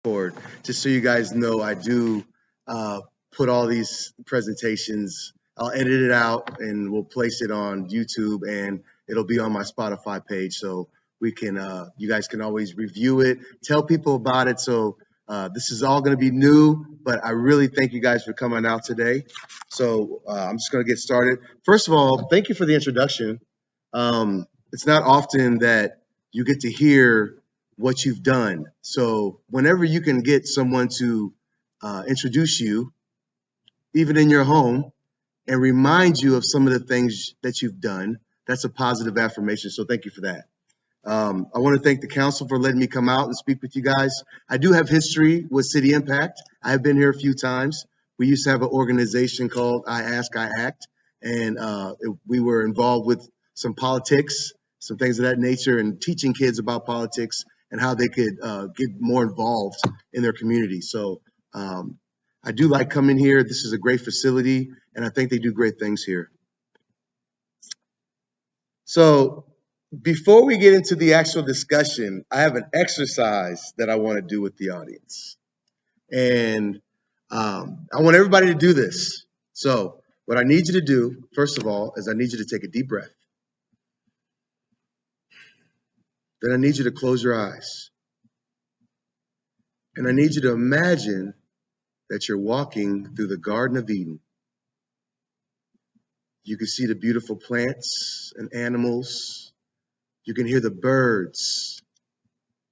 forward. Just so you guys know, I do put all these presentations, I'll edit it out and we'll place it on YouTube and it'll be on my Spotify page. So we can, you guys can always review it, tell people about it. So this is all going to be new, but I really thank you guys for coming out today. So I'm just going to get started. First of all, thank you for the introduction. It's not often that you get to hear what you've done. So whenever you can get someone to introduce you, even in your home, and remind you of some of the things that you've done, that's a positive affirmation. So thank you for that. I want to thank the council for letting me come out and speak with you guys. I do have history with City Impact. I have been here a few times. We used to have an organization called I Ask, I Act, and we were involved with some politics, some things of that nature, and teaching kids about politics and how they could get more involved in their community. So I do like coming here. This is a great facility, and I think they do great things here. So before we get into the actual discussion, I have an exercise that I want to do with the audience. And I want everybody to do this. So what I need you to do, first of all, is I need you to take a deep breath. Then I need you to close your eyes. And I need you to imagine that you're walking through the Garden of Eden. You can see the beautiful plants and animals. You can hear the birds.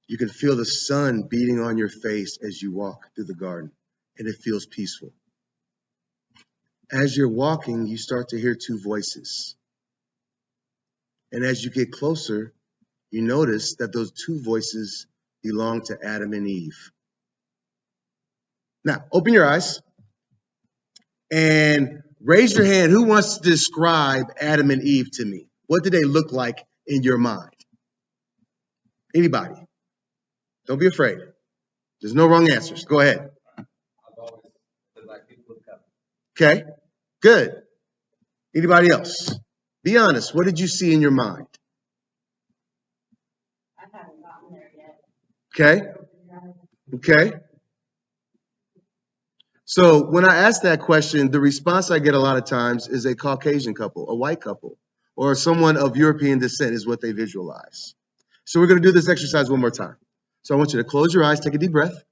You can feel the sun beating on your face as you walk through the garden, and it feels peaceful. As you're walking, you start to hear two voices. And as you get closer, you notice that those two voices belong to Adam and Eve. Now, open your eyes and raise your hand. Who wants to describe Adam and Eve to me? What did they look like in your mind? Anybody? Don't be afraid. There's no wrong answers. Go ahead. Okay, good. Anybody else? Be honest. What did you see in your mind? I haven't gotten there yet. Okay. So when I ask that question, the response I get a lot of times is a Caucasian couple, a white couple, or someone of European descent is what they visualize. So we're going to do this exercise one more time. So I want you to close your eyes, take a deep breath.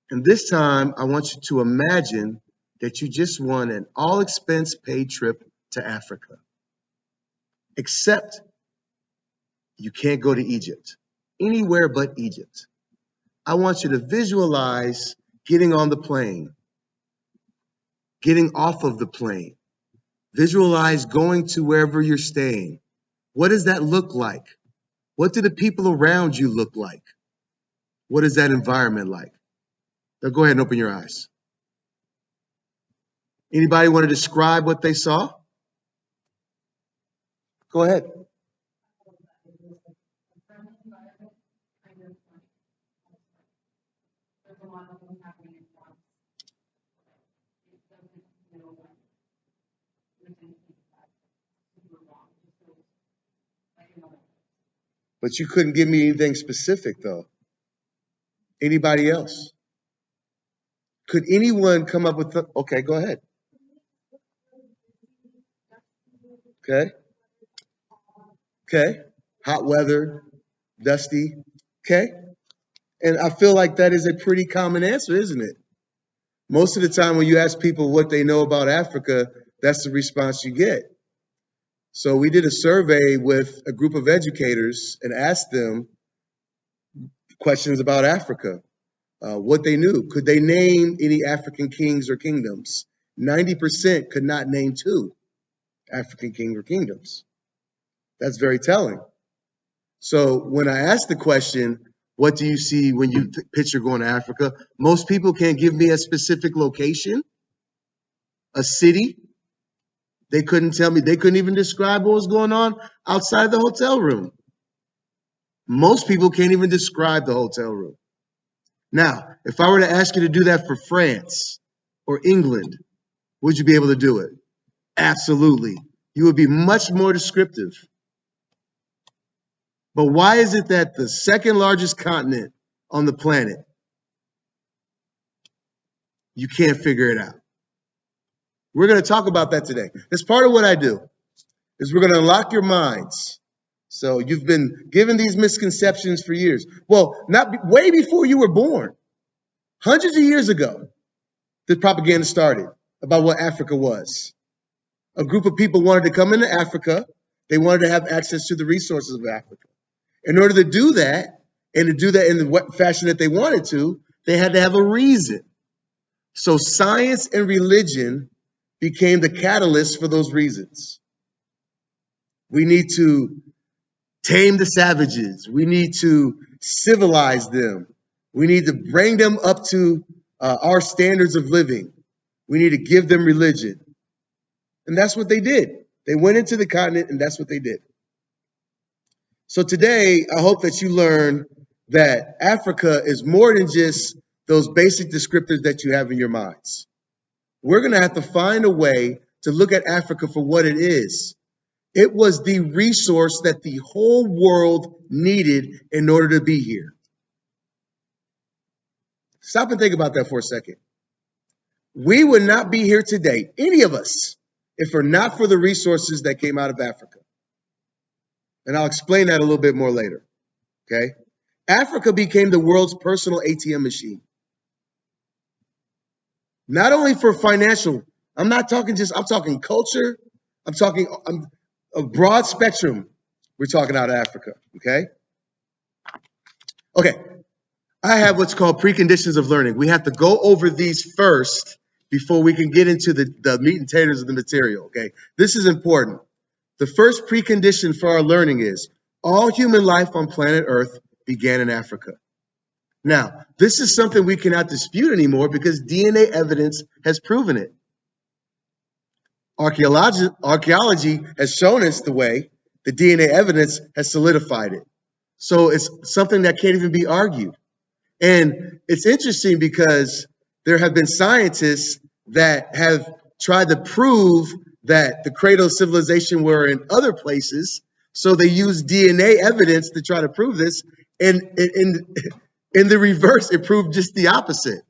And this time, I want you to imagine that you just won an all-expense paid trip to Africa. Except you can't go to Egypt, anywhere but Egypt. I want you to visualize getting on the plane, getting off of the plane. Visualize going to wherever you're staying. What does that look like? What do the people around you look like? What is that environment like? Now go ahead and open your eyes. Anybody want to describe what they saw? Go ahead. But you couldn't give me anything specific, though. Anybody else? Could anyone come up with okay, go ahead. Okay. Hot weather, dusty. Okay. And I feel like that is a pretty common answer, isn't it? Most of the time when you ask people what they know about Africa, that's the response you get. So we did a survey with a group of educators and asked them questions about Africa, what they knew. Could they name any African kings or kingdoms? 90% could not name two African kings or kingdoms. That's very telling. So when I asked the question, what do you see when you picture going to Africa? Most people can't give me a specific location, a city. They couldn't tell me. They couldn't even describe what was going on outside the hotel room. Most people can't even describe the hotel room. Now, if I were to ask you to do that for France or England, would you be able to do it? Absolutely. You would be much more descriptive. But why is it that the second largest continent on the planet, you can't figure it out. We're going to talk about that today. That's part of what I do, is we're going to unlock your minds. So you've been given these misconceptions for years. Well, way before you were born. Hundreds of years ago, the propaganda started about what Africa was. A group of people wanted to come into Africa. They wanted to have access to the resources of Africa. In order to do that, and to do that in the fashion that they wanted to, they had to have a reason. So science and religion became the catalyst for those reasons. We need to tame the savages. We need to civilize them. We need to bring them up to our standards of living. We need to give them religion. And that's what they did. They went into the continent, and that's what they did. So today, I hope that you learn that Africa is more than just those basic descriptors that you have in your minds. We're going to have to find a way to look at Africa for what it is. It was the resource that the whole world needed in order to be here. Stop and think about that for a second. We would not be here today, any of us, if it were not for the resources that came out of Africa. And I'll explain that a little bit more later, okay? Africa became the world's personal ATM machine. Not only for financial, I'm talking culture, I'm talking a broad spectrum. We're talking out of Africa, okay? Okay, I have what's called preconditions of learning. We have to go over these first before we can get into the meat and taters of the material, okay? This is important. The first precondition for our learning is all human life on planet Earth began in Africa. Now, this is something we cannot dispute anymore because DNA evidence has proven it. Archaeology has shown us the way. The DNA evidence has solidified it. So it's something that can't even be argued. And it's interesting because there have been scientists that have tried to prove that the cradle of civilization were in other places. So they use DNA evidence to try to prove this. And in the reverse, it proved just the opposite.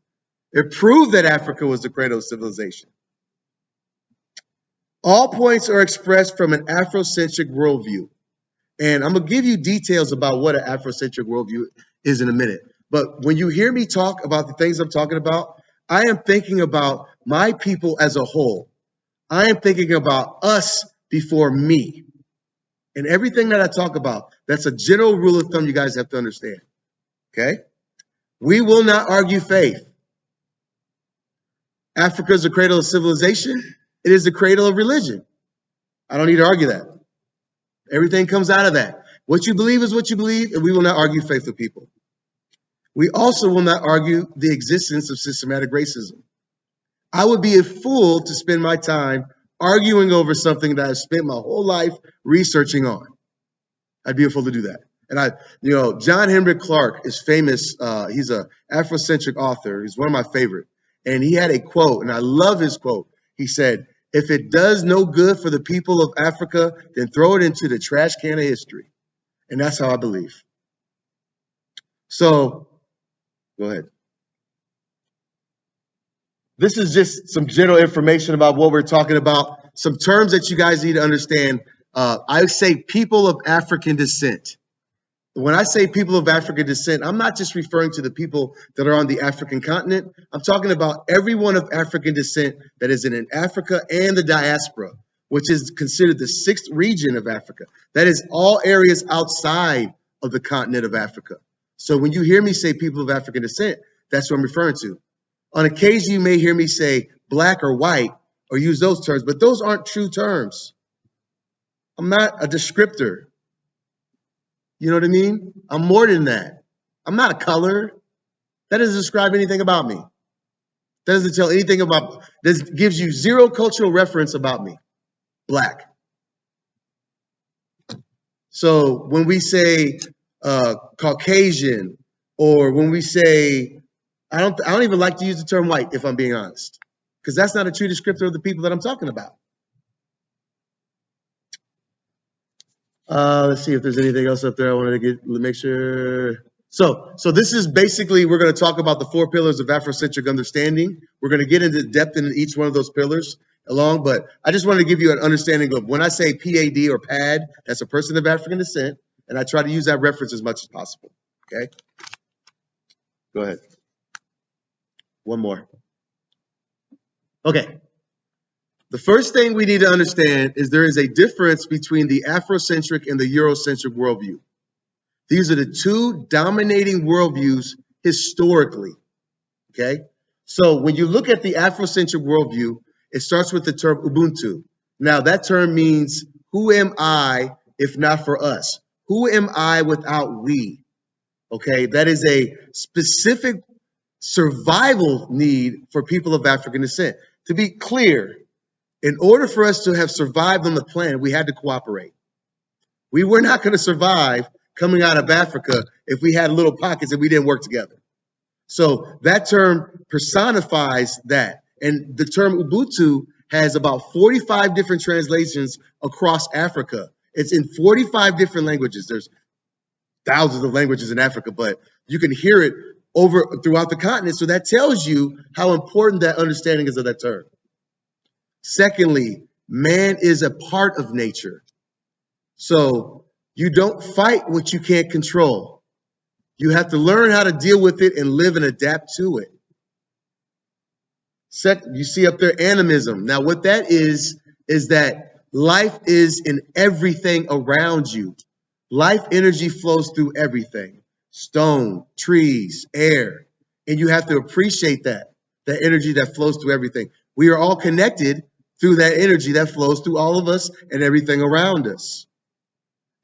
It proved that Africa was the cradle of civilization. All points are expressed from an Afrocentric worldview. And I'm going to give you details about what an Afrocentric worldview is in a minute. But when you hear me talk about the things I'm talking about, I am thinking about my people as a whole. I am thinking about us before me. And everything that I talk about, that's a general rule of thumb you guys have to understand. Okay? We will not argue faith. Africa is the cradle of civilization. It is the cradle of religion. I don't need to argue that. Everything comes out of that. What you believe is what you believe, and we will not argue faith with people. We also will not argue the existence of systematic racism. I would be a fool to spend my time arguing over something that I've spent my whole life researching on. I'd be a fool to do that. And John Henry Clark is famous. He's an Afrocentric author. He's one of my favorite. And he had a quote, and I love his quote. He said, "If it does no good for the people of Africa, then throw it into the trash can of history." And that's how I believe. So, go ahead. This is just some general information about what we're talking about. Some terms that you guys need to understand. I say people of African descent. When I say people of African descent, I'm not just referring to the people that are on the African continent. I'm talking about everyone of African descent that is in Africa and the diaspora, which is considered the sixth region of Africa. That is all areas outside of the continent of Africa. So when you hear me say people of African descent, that's what I'm referring to. On occasion, you may hear me say black or white or use those terms, but those aren't true terms. I'm not a descriptor. You know what I mean? I'm more than that. I'm not a color. That doesn't describe anything about me. That doesn't tell anything about, this gives you zero cultural reference about me. Black. So when we say Caucasian, or when we say, I don't even like to use the term white, if I'm being honest, because that's not a true descriptor of the people that I'm talking about. Let's see if there's anything else up there I wanted to make sure. So this is basically, we're going to talk about the 4 pillars of Afrocentric understanding. We're going to get into depth in each one of those pillars along, but I just wanted to give you an understanding of when I say PAD or PAD, that's a person of African descent, and I try to use that reference as much as possible, okay? Go ahead. One more. Okay. The first thing we need to understand is there is a difference between the Afrocentric and the Eurocentric worldview. These are the 2 dominating worldviews historically, okay? So when you look at the Afrocentric worldview, it starts with the term Ubuntu. Now that term means, who am I if not for us? Who am I without we? Okay, that is a specific survival need for people of African descent. To be clear, in order for us to have survived on the planet, we had to cooperate. We were not going to survive coming out of Africa if we had little pockets and we didn't work together. So that term personifies that. And the term Ubuntu has about 45 different translations across Africa. It's in 45 different languages. There's thousands of languages in Africa, but you can hear it throughout the continent. So that tells you how important that understanding is of that term. Secondly, man is a part of nature. So you don't fight what you can't control. You have to learn how to deal with it and live and adapt to it. Second, you see up there animism. Now what that is that life is in everything around you. Life energy flows through everything. Stone, trees, air. And you have to appreciate that energy that flows through everything. We are all connected through that energy that flows through all of us and everything around us.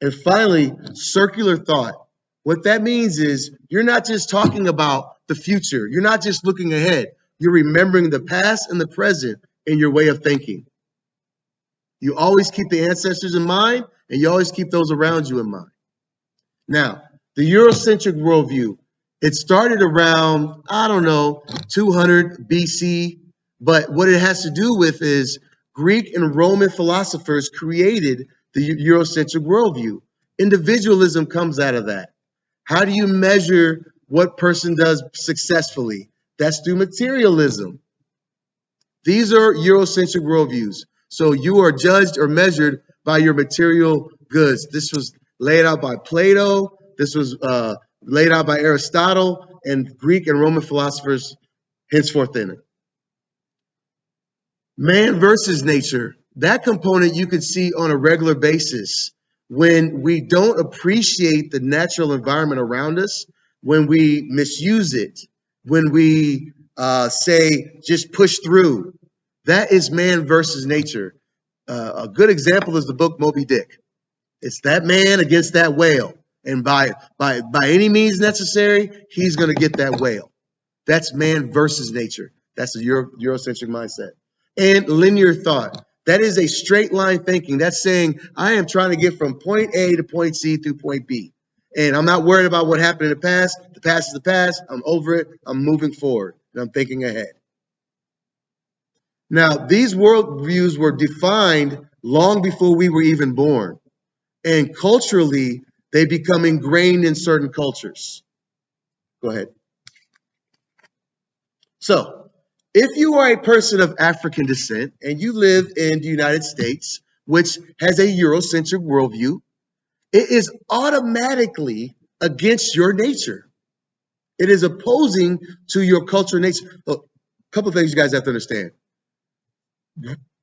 And finally, circular thought. What that means is you're not just talking about the future. You're not just looking ahead. You're remembering the past and the present in your way of thinking. You always keep the ancestors in mind, and you always keep those around you in mind. Now, the Eurocentric worldview, it started around, 200 BC, but what it has to do with is Greek and Roman philosophers created the Eurocentric worldview. Individualism comes out of that. How do you measure what person does successfully? That's through materialism. These are Eurocentric worldviews. So you are judged or measured by your material goods. This was laid out by Plato. This was laid out by Aristotle and Greek and Roman philosophers henceforth in it. Man versus nature. That component you can see on a regular basis when we don't appreciate the natural environment around us, when we misuse it, when we say just push through. That is man versus nature. A good example is the book Moby Dick. It's that man against that whale. And by any means necessary, he's going to get that whale. That's man versus nature. That's a Eurocentric mindset. And linear thought. That is a straight line thinking. That's saying, I am trying to get from point A to point C through point B. And I'm not worried about what happened in the past. The past is the past. I'm over it. I'm moving forward. And I'm thinking ahead. Now, these worldviews were defined long before we were even born. And culturally, they become ingrained in certain cultures. Go ahead. So, if you are a person of African descent and you live in the United States, which has a Eurocentric worldview, it is automatically against your nature. It is opposing to your cultural nature. A couple of things you guys have to understand.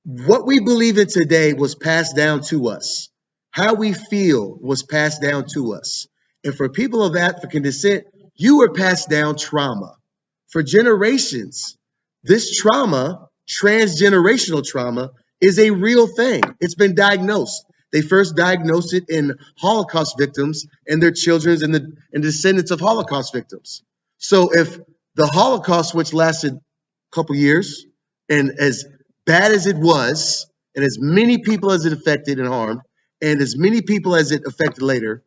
What we believe in today was passed down to us. How we feel was passed down to us. And for people of African descent, you were passed down trauma. For generations, this trauma, transgenerational trauma, is a real thing. It's been diagnosed. They first diagnosed it in Holocaust victims and their children and the descendants of Holocaust victims. So if the Holocaust, which lasted a couple years, and as bad as it was, and as many people as it affected and harmed, and as many people as it affected later,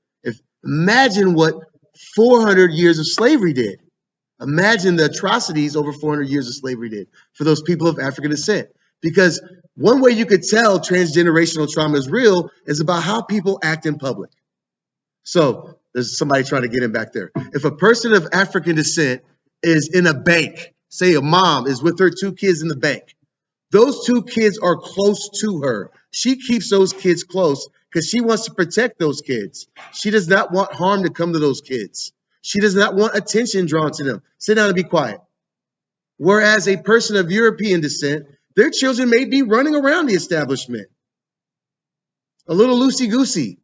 imagine what 400 years of slavery did. Imagine the atrocities over 400 years of slavery did for those people of African descent. Because one way you could tell transgenerational trauma is real is about how people act in public. So There's somebody trying to get in back there. If a person of African descent is in a bank, say a mom is with her 2 kids in the bank, those 2 kids are close to her. She keeps those kids close because she wants to protect those kids. She does not want harm to come to those kids. She does not want attention drawn to them. Sit down and be quiet. Whereas a person of European descent, their children may be running around the establishment, a little loosey-goosey.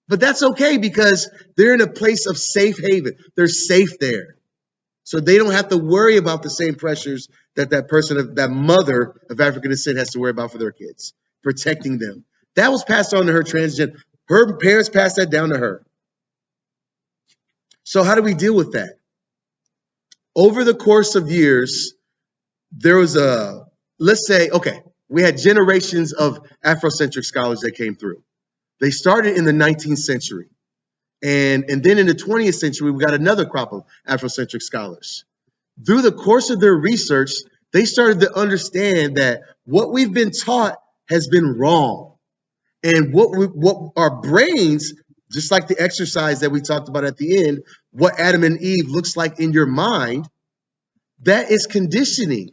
But that's okay because they're in a place of safe haven. They're safe there. So they don't have to worry about the same pressures that that mother of African descent has to worry about for their kids, protecting them. That was passed on to her transgender. Her parents passed that down to her. So how do we deal with that? Over the course of years, there was let's say, okay, we had generations of Afrocentric scholars that came through. They started in the 19th century. And then in the 20th century, we got another crop of Afrocentric scholars. Through the course of their research, they started to understand that what we've been taught has been wrong. And what our brains, just like the exercise that we talked about at the end, what Adam and Eve looks like in your mind, that is conditioning.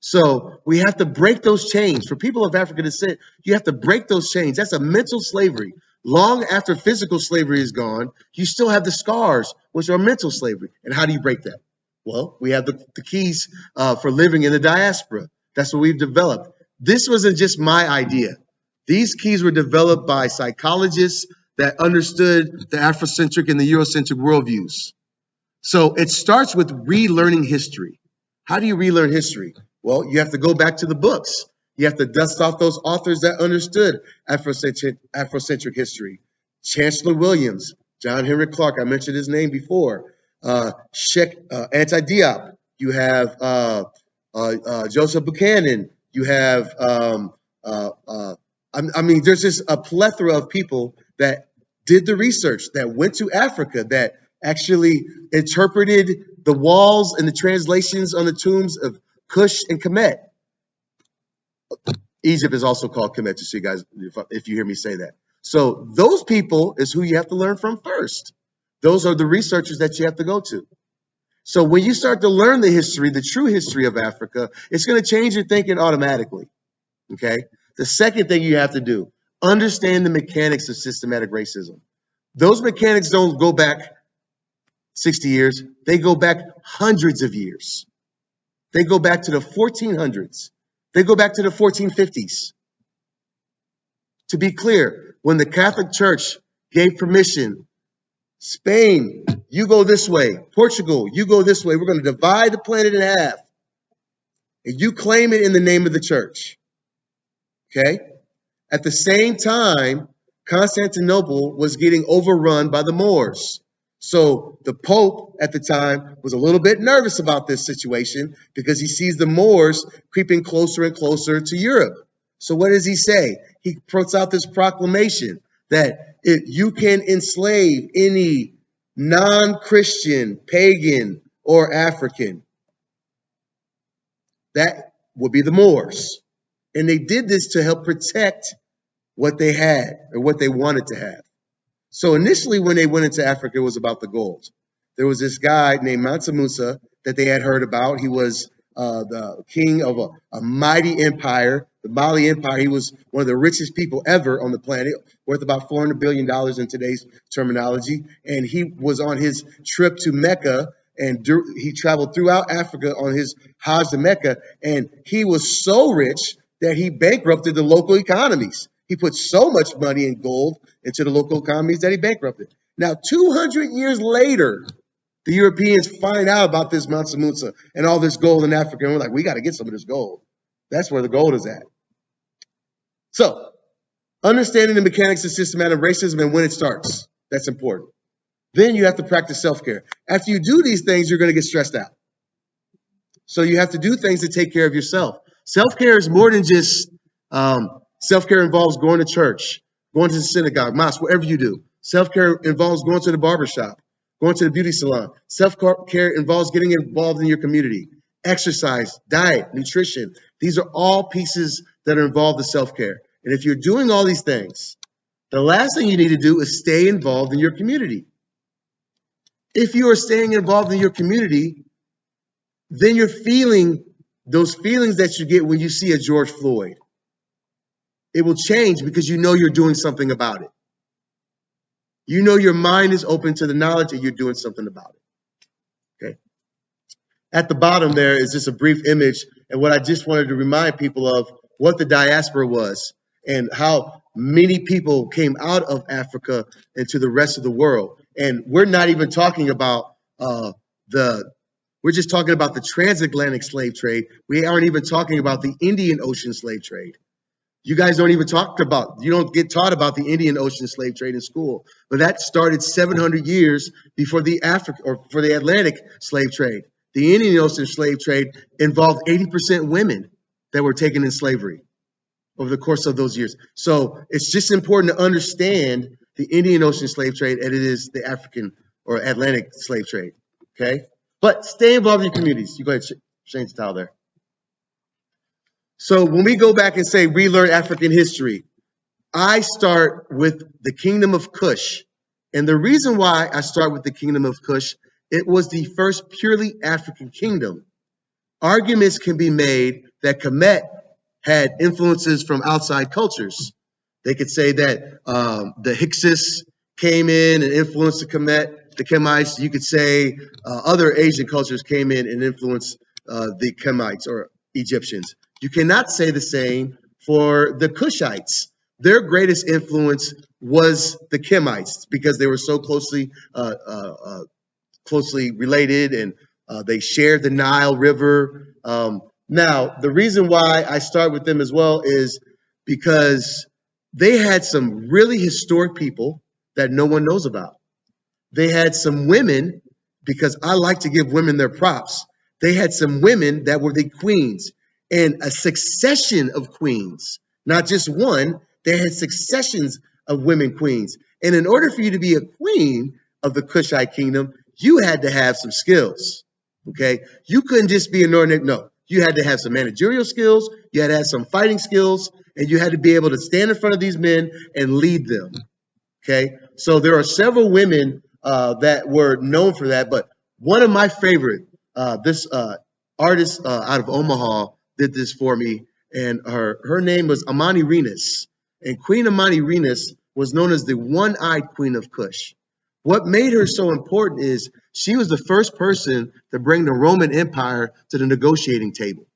So we have to break those chains. For people of African descent, you have to break those chains. That's a mental slavery. Long after physical slavery is gone, you still have the scars, which are mental slavery. And how do you break that? Well, we have the keys for living in the diaspora. That's what we've developed. This wasn't just my idea. These keys were developed by psychologists that understood the Afrocentric and the Eurocentric worldviews. So it starts with relearning history. How do you relearn history? Well, you have to go back to the books. You have to dust off those authors that understood Afrocentric history. Chancellor Williams, John Henry Clark, I mentioned his name before. Anti-Diop. You have Joseph Buchanan. You have, there's just a plethora of people that did the research, that went to Africa, that actually interpreted the walls and the translations on the tombs of Kush and Kemet. Egypt is also called Kemet, just so you guys, if you hear me say that. So those people is who you have to learn from first. Those are the researchers that you have to go to. So when you start to learn the history, the true history of Africa, it's going to change your thinking automatically, okay? The second thing you have to do, understand the mechanics of systematic racism. Those mechanics don't go back 60 years. They go back hundreds of years. They go back to the 1400s. They go back to the 1450s. To be clear, when the Catholic Church gave permission, Spain, you go this way. Portugal, you go this way. We're going to divide the planet in half. And you claim it in the name of the church. Okay? At the same time, Constantinople was getting overrun by the Moors. So the Pope at the time was a little bit nervous about this situation because he sees the Moors creeping closer and closer to Europe. So what does he say? He puts out this proclamation that if you can enslave any non-Christian, pagan, or African, that would be the Moors. And they did this to help protect what they had or what they wanted to have. So initially when they went into Africa, it was about the gold. There was this guy named Mansa Musa that they had heard about. He was the king of a mighty empire, the Mali Empire. He was one of the richest people ever on the planet, worth about $400 billion in today's terminology. And he was on his trip to Mecca, and he traveled throughout Africa on his Hajj to Mecca. And he was so rich that he bankrupted the local economies. He put so much money in gold into the local economies that he bankrupted. Now, 200 years later, the Europeans find out about this Mansa Musa and all this gold in Africa. And we're like, we got to get some of this gold. That's where the gold is at. So, understanding the mechanics of systematic racism and when it starts, that's important. Then you have to practice self-care. After you do these things, you're going to get stressed out. So you have to do things to take care of yourself. Self-care is more than just, self-care involves going to church, going to the synagogue, mosque, whatever you do. Self-care involves going to the barbershop, going to the beauty salon. Self-care involves getting involved in your community. Exercise, diet, nutrition. These are all pieces that are involved in self-care. And if you're doing all these things, The last thing you need to do is stay involved in your community. If you are staying involved in your community, then you're feeling those feelings that you get when you see a George Floyd. It will change because you know you're doing something about it. You know your mind is open to the knowledge and you're doing something about it. Okay. At the bottom there is just a brief image, and what I just wanted to remind people of what the diaspora was and how many people came out of Africa into the rest of the world. And we're not even talking about we're just talking about the transatlantic slave trade. We aren't even talking about the Indian Ocean slave trade. You guys don't even you don't get taught about the Indian Ocean slave trade in school, but that started 700 years before the for the Atlantic slave trade. The Indian Ocean slave trade involved 80% women that were taken in slavery over the course of those years. So it's just important to understand the Indian Ocean slave trade and it is the African or Atlantic slave trade, okay? But stay involved in your communities. You go ahead and change the tile there. So when we go back and say relearn African history, I start with the Kingdom of Kush. And the reason why I start with the Kingdom of Kush, it was the first purely African kingdom. Arguments can be made that Kemet had influences from outside cultures. They could say that the Hyksos came in and influenced the Kemites. You could say other Asian cultures came in and influenced the Kemites or Egyptians. You cannot say the same for the Kushites. Their greatest influence was the Kemites because they were so closely related and they shared the Nile River. Now, the reason why I start with them as well is because they had some really historic people that no one knows about. They had some women, because I like to give women their props. They had some women that were the queens and a succession of queens, not just one. They had successions of women queens. And in order for you to be a queen of the Kushite kingdom, you had to have some skills, okay? You couldn't just be an ordinary, no. You had to have some managerial skills, you had to have some fighting skills, and you had to be able to stand in front of these men and lead them, okay? So there are several women that were known for that, but one of my favorite, this artist out of Omaha did this for me, and her name was Amani Renus. And Queen Amani Renus was known as the one-eyed Queen of Kush. What made her so important is she was the first person to bring the Roman Empire to the negotiating table.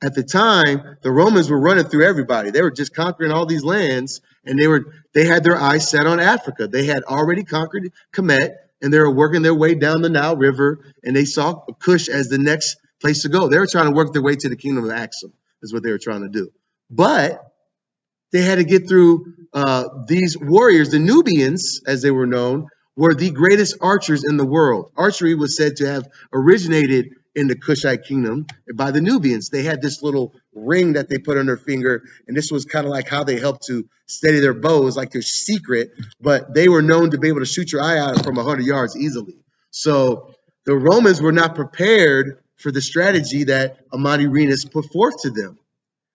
At the time, the Romans were running through everybody. They were just conquering all these lands, and they had their eyes set on Africa. They had already conquered Kemet, and they were working their way down the Nile River, and they saw Kush as the next place to go. They were trying to work their way to the Kingdom of Axum, is what they were trying to do. But they had to get through these warriors. The Nubians, as they were known, were the greatest archers in the world. Archery was said to have originated in the Kushite kingdom by the Nubians. They had this little ring that they put on their finger, and this was kind of like how they helped to steady their bows, like their secret, but they were known to be able to shoot your eye out from 100 yards easily. So the Romans were not prepared for the strategy that Amani Renus put forth to them,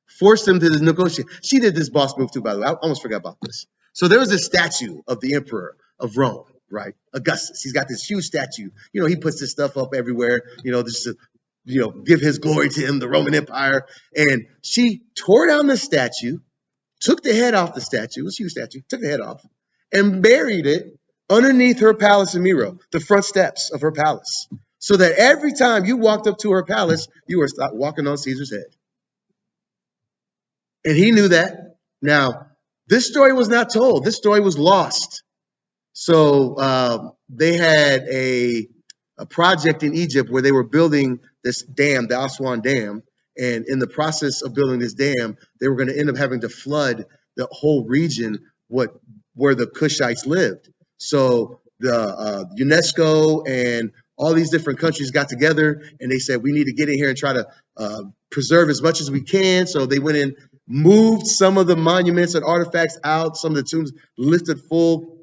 forced them to negotiate. She did this boss move too, by the way. I almost forgot about this. So there was a statue of the emperor of Rome, right? Augustus. He's got this huge statue. You know, he puts this stuff up everywhere, you know, just to, you know, give his glory to him, the Roman Empire. And she tore down the statue, took the head off the statue, it was a huge statue, took the head off, and buried it underneath her palace in Miro, the front steps of her palace. So that every time you walked up to her palace, you were walking on Caesar's head. And he knew that. Now, this story was not told. This story was lost. So they had a project in Egypt where they were building this dam, the Aswan Dam. And in the process of building this dam, they were going to end up having to flood the whole region where the Kushites lived. So the UNESCO and all these different countries got together and they said, we need to get in here and try to preserve as much as we can. So they went in, moved some of the monuments and artifacts out, some of the tombs, lifted full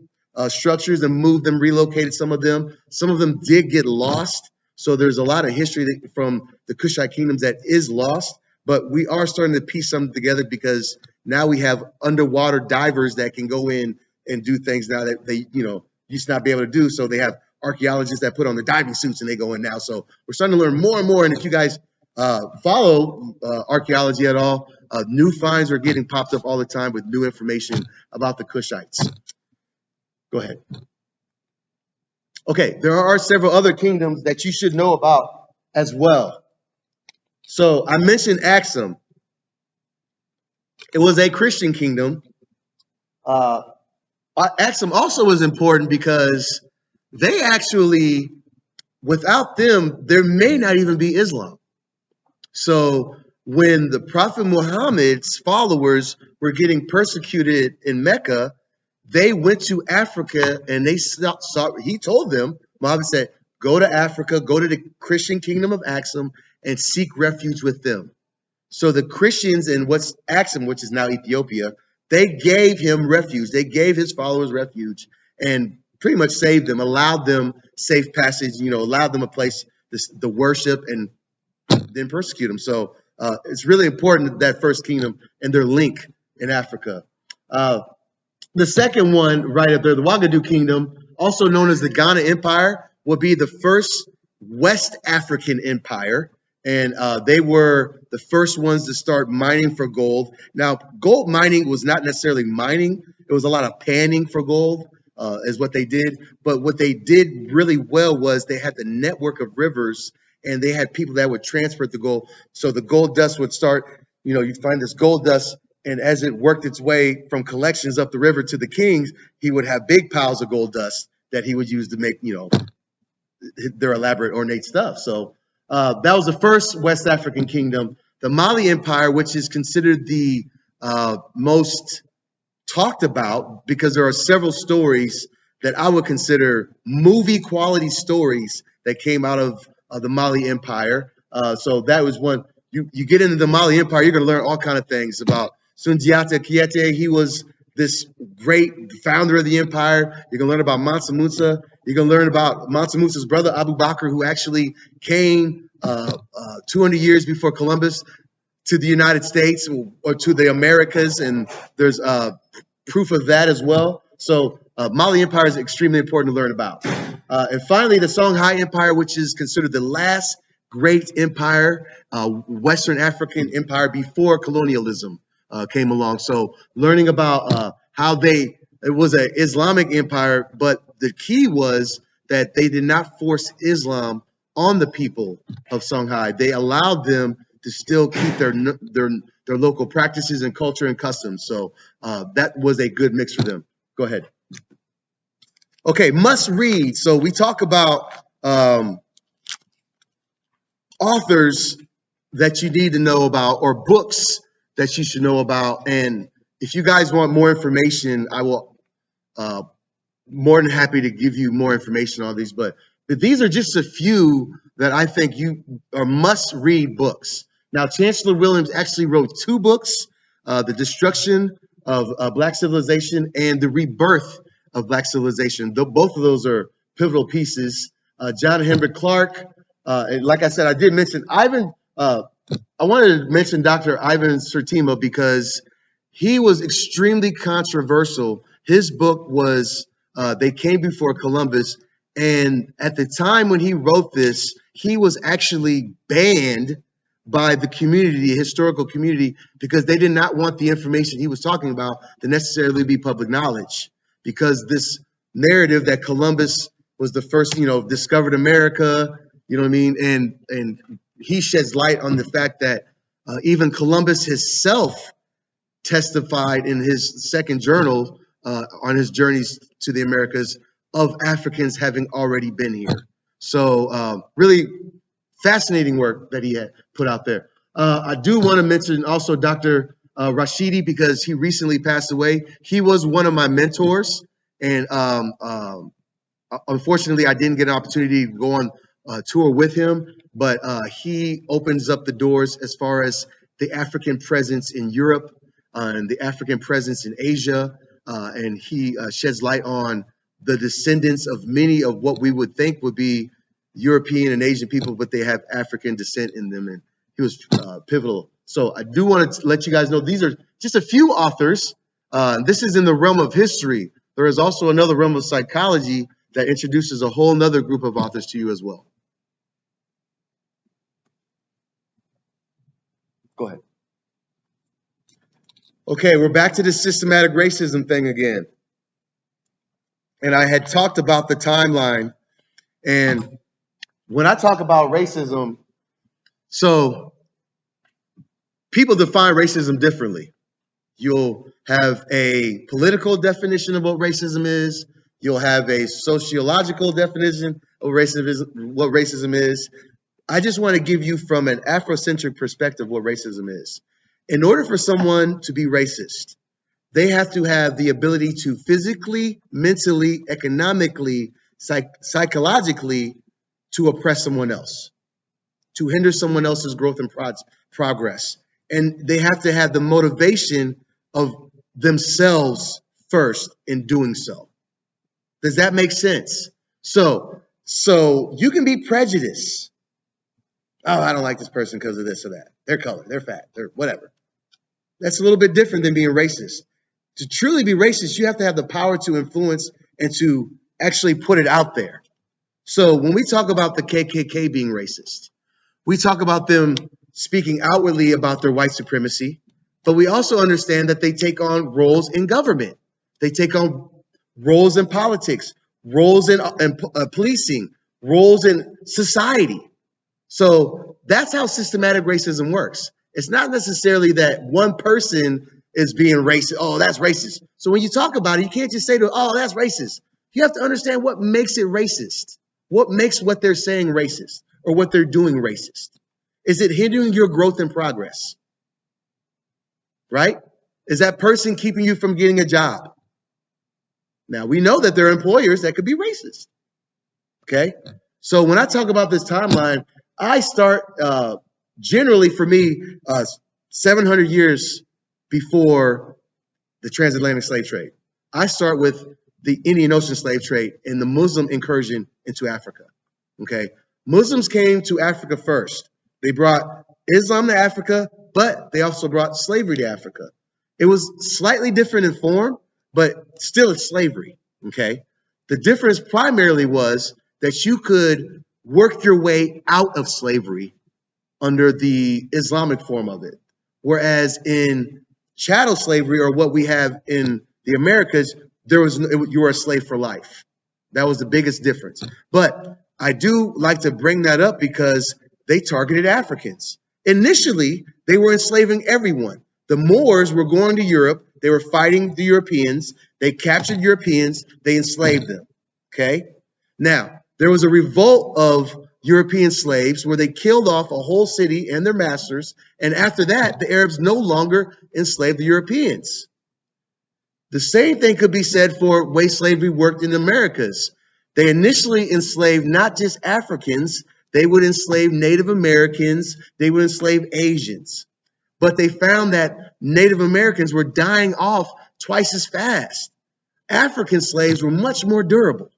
structures and moved them, relocated some of them. Some of them did get lost. So there's a lot of history from the Kushite kingdoms that is lost, but we are starting to piece something together because Now we have underwater divers that can go in and do things now that they, used to not be able to do. So they have archaeologists that put on the diving suits and they go in now. So we're starting to learn more and more. And if you guys follow archaeology at all, new finds are getting popped up all the time with new information about the Kushites. Go ahead. Okay, there are several other kingdoms that you should know about as well. So I mentioned Axum. It was a Christian kingdom. Axum also was important because they actually, without them, there may not even be Islam. So when the Prophet Muhammad's followers were getting persecuted in Mecca, they went to Africa and he told them, Muhammad said, go to Africa, go to the Christian kingdom of Axum and seek refuge with them. So the Christians in what's Axum, which is now Ethiopia, they gave him refuge. They gave his followers refuge and pretty much saved them, allowed them safe passage, allowed them a place to worship and then persecute them. So it's really important that first kingdom and their link in Africa. The second one right up there, the Ouagadougou Kingdom, also known as the Ghana Empire, would be the first West African empire. And they were the first ones to start mining for gold. Now, gold mining was not necessarily mining. It was a lot of panning for gold is what they did. But what they did really well was they had the network of rivers and they had people that would transport the gold. So the gold dust would start, you'd find this gold dust. And as it worked its way from collections up the river to the kings, he would have big piles of gold dust that he would use to make, their elaborate, ornate stuff. So that was the first West African kingdom. The Mali Empire, which is considered the most talked about because there are several stories that I would consider movie quality stories that came out of the Mali Empire. So that was one. You get into the Mali Empire, you're going to learn all kinds of things about Sundiata Keita. He was this great founder of the empire. You're going to learn about Mansa Musa. You're going to learn about Mansa Musa's brother, Abu Bakr, who actually came 200 years before Columbus to the United States or to the Americas. And there's proof of that as well. So Mali Empire is extremely important to learn about. And finally, the Songhai Empire, which is considered the last great empire, Western African empire before colonialism came along. So learning about how it was an Islamic empire, but the key was that they did not force Islam on the people of Songhai. They allowed them to still keep their local practices and culture and customs. So that was a good mix for them. Go ahead. Okay, must read. So we talk about authors that you need to know about or books that you should know about. And if you guys want more information, I will more than happy to give you more information on these. But these are just a few that I think you are must read books. Now, Chancellor Williams actually wrote two books, The Destruction of Black Civilization and The Rebirth of Black Civilization. Both of those are pivotal pieces. John Henrik Clarke, and like I said, I did mention Ivan. I wanted to mention Dr. Ivan Sertima because he was extremely controversial. His book was They Came Before Columbus. And at the time when he wrote this, he was actually banned by the community, the historical community, because they did not want the information he was talking about to necessarily be public knowledge. Because this narrative that Columbus was the first, discovered America, you know what I mean? And he sheds light on the fact that even Columbus himself testified in his second journal on his journeys to the Americas of Africans having already been here. So really fascinating work that he had put out there. I do want to mention also Dr. Rashidi because he recently passed away. He was one of my mentors, and unfortunately, I didn't get an opportunity to go on tour with him, but he opens up the doors as far as the African presence in Europe and the African presence in Asia, and he sheds light on the descendants of many of what we would think would be European and Asian people, but they have African descent in them, and he was pivotal. So I do want to let you guys know these are just a few authors. This is in the realm of history. There is also another realm of psychology that introduces a whole nother group of authors to you as well. Go ahead. Okay, we're back to the systematic racism thing again. And I had talked about the timeline. And when I talk about racism, so people define racism differently. You'll have a political definition of what racism is. You'll have a sociological definition of what racism is. I just want to give you from an Afrocentric perspective what racism is. In order for someone to be racist, they have to have the ability to physically, mentally, economically, psychologically to oppress someone else, to hinder someone else's growth and progress. And they have to have the motivation of themselves first in doing so. Does that make sense? So you can be prejudiced. Oh, I don't like this person because of this or that. Their color, they're fat, they're whatever. That's a little bit different than being racist. To truly be racist, you have to have the power to influence and to actually put it out there. So when we talk about the KKK being racist, we talk about them speaking outwardly about their white supremacy, but we also understand that they take on roles in government. They take on roles in politics, roles in policing, roles in society. So that's how systematic racism works. It's not necessarily that one person is being racist. Oh, that's racist. So when you talk about it, you can't just say, oh, that's racist. You have to understand what makes it racist. What makes what they're saying racist or what they're doing racist? Is it hindering your growth and progress? Right? Is that person keeping you from getting a job? Now, we know that there are employers that could be racist. Okay? So when I talk about this timeline, I start generally for me 700 years before the transatlantic slave trade. I start with the Indian Ocean slave trade and the Muslim incursion into Africa. Okay, Muslims came to Africa first. They brought Islam to Africa, but they also brought slavery to Africa. It was slightly different in form, but still it's slavery. Okay, the difference primarily was that you could work your way out of slavery under the Islamic form of it, whereas in chattel slavery, or what we have in the Americas, you were a slave for life. That was the biggest difference. But I do like to bring that up because they targeted Africans. Initially, they were enslaving everyone. The Moors were going to Europe. They were fighting the Europeans. They captured Europeans. They enslaved them. Okay? Now, there was a revolt of European slaves where they killed off a whole city and their masters. And after that, the Arabs no longer enslaved the Europeans. The same thing could be said for way slavery worked in the Americas. They initially enslaved not just Africans, they would enslave Native Americans, they would enslave Asians. But they found that Native Americans were dying off twice as fast. African slaves were much more durable.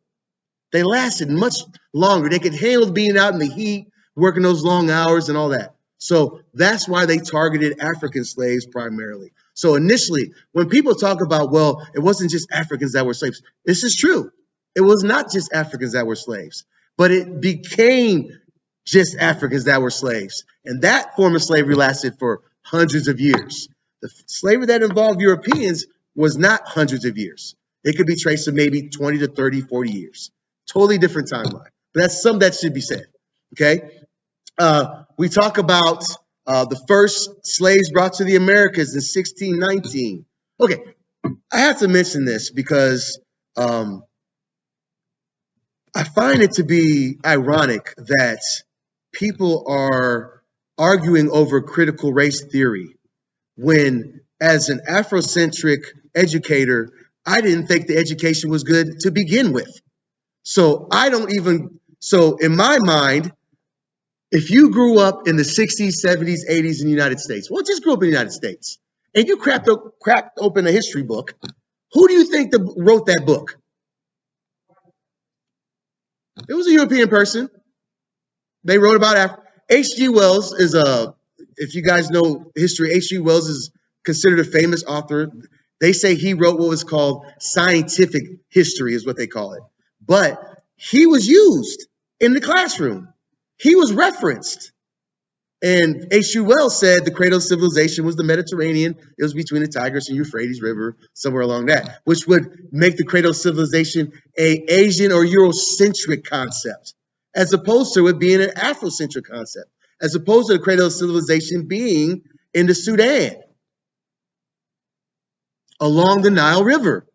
They lasted much longer. They could handle being out in the heat, working those long hours and all that. So that's why they targeted African slaves primarily. So initially, when people talk about, well, it wasn't just Africans that were slaves, this is true. It was not just Africans that were slaves, but it became just Africans that were slaves. And that form of slavery lasted for hundreds of years. The slavery that involved Europeans was not hundreds of years. It could be traced to maybe 20 to 30, 40 years. Totally different timeline. But that's something that should be said. Okay? We talk about the first slaves brought to the Americas in 1619. Okay, I have to mention this because I find it to be ironic that people are arguing over critical race theory when, as an Afrocentric educator, I didn't think the education was good to begin with. So in my mind, if you grew up in the 60s, 70s, 80s in the United States, well, just grew up in the United States, and you cracked open a history book, who do you think wrote that book? It was a European person. They wrote about H.G. Wells is if you guys know history, H.G. Wells is considered a famous author. They say he wrote what was called scientific history, is what they call it. But he was used in the classroom. He was referenced. And H.G. Wells said the cradle of civilization was the Mediterranean. It was between the Tigris and Euphrates River, somewhere along that, which would make the cradle of civilization an Asian or Eurocentric concept, as opposed to it being an Afrocentric concept, as opposed to the cradle of civilization being in the Sudan, along the Nile River,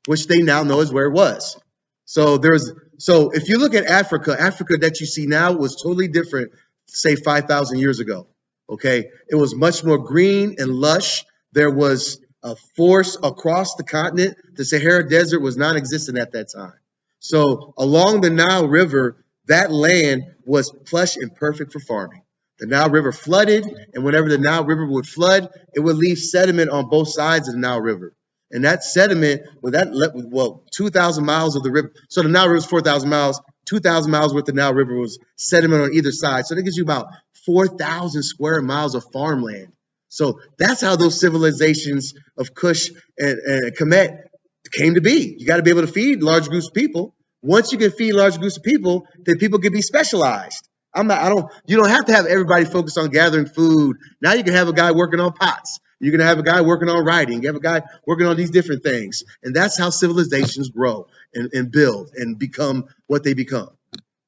which they now know is where it was. So if you look at Africa that you see now was totally different, say 5,000 years ago. Okay, it was much more green and lush. There was a force across the continent. The Sahara Desert was non-existent at that time. So along the Nile River, that land was plush and perfect for farming. The Nile River flooded, and whenever the Nile River would flood, it would leave sediment on both sides of the Nile River. And that sediment, 2,000 miles of the river. So the Nile River is 4,000 miles. 2,000 miles worth of the Nile River was sediment on either side. So that gives you about 4,000 square miles of farmland. So that's how those civilizations of Kush and Kemet came to be. You got to be able to feed large groups of people. Once you can feed large groups of people, then people can be specialized. You don't have to have everybody focused on gathering food. Now you can have a guy working on pots. You're going to have a guy working on writing. You have a guy working on these different things. And that's how civilizations grow and build and become what they become.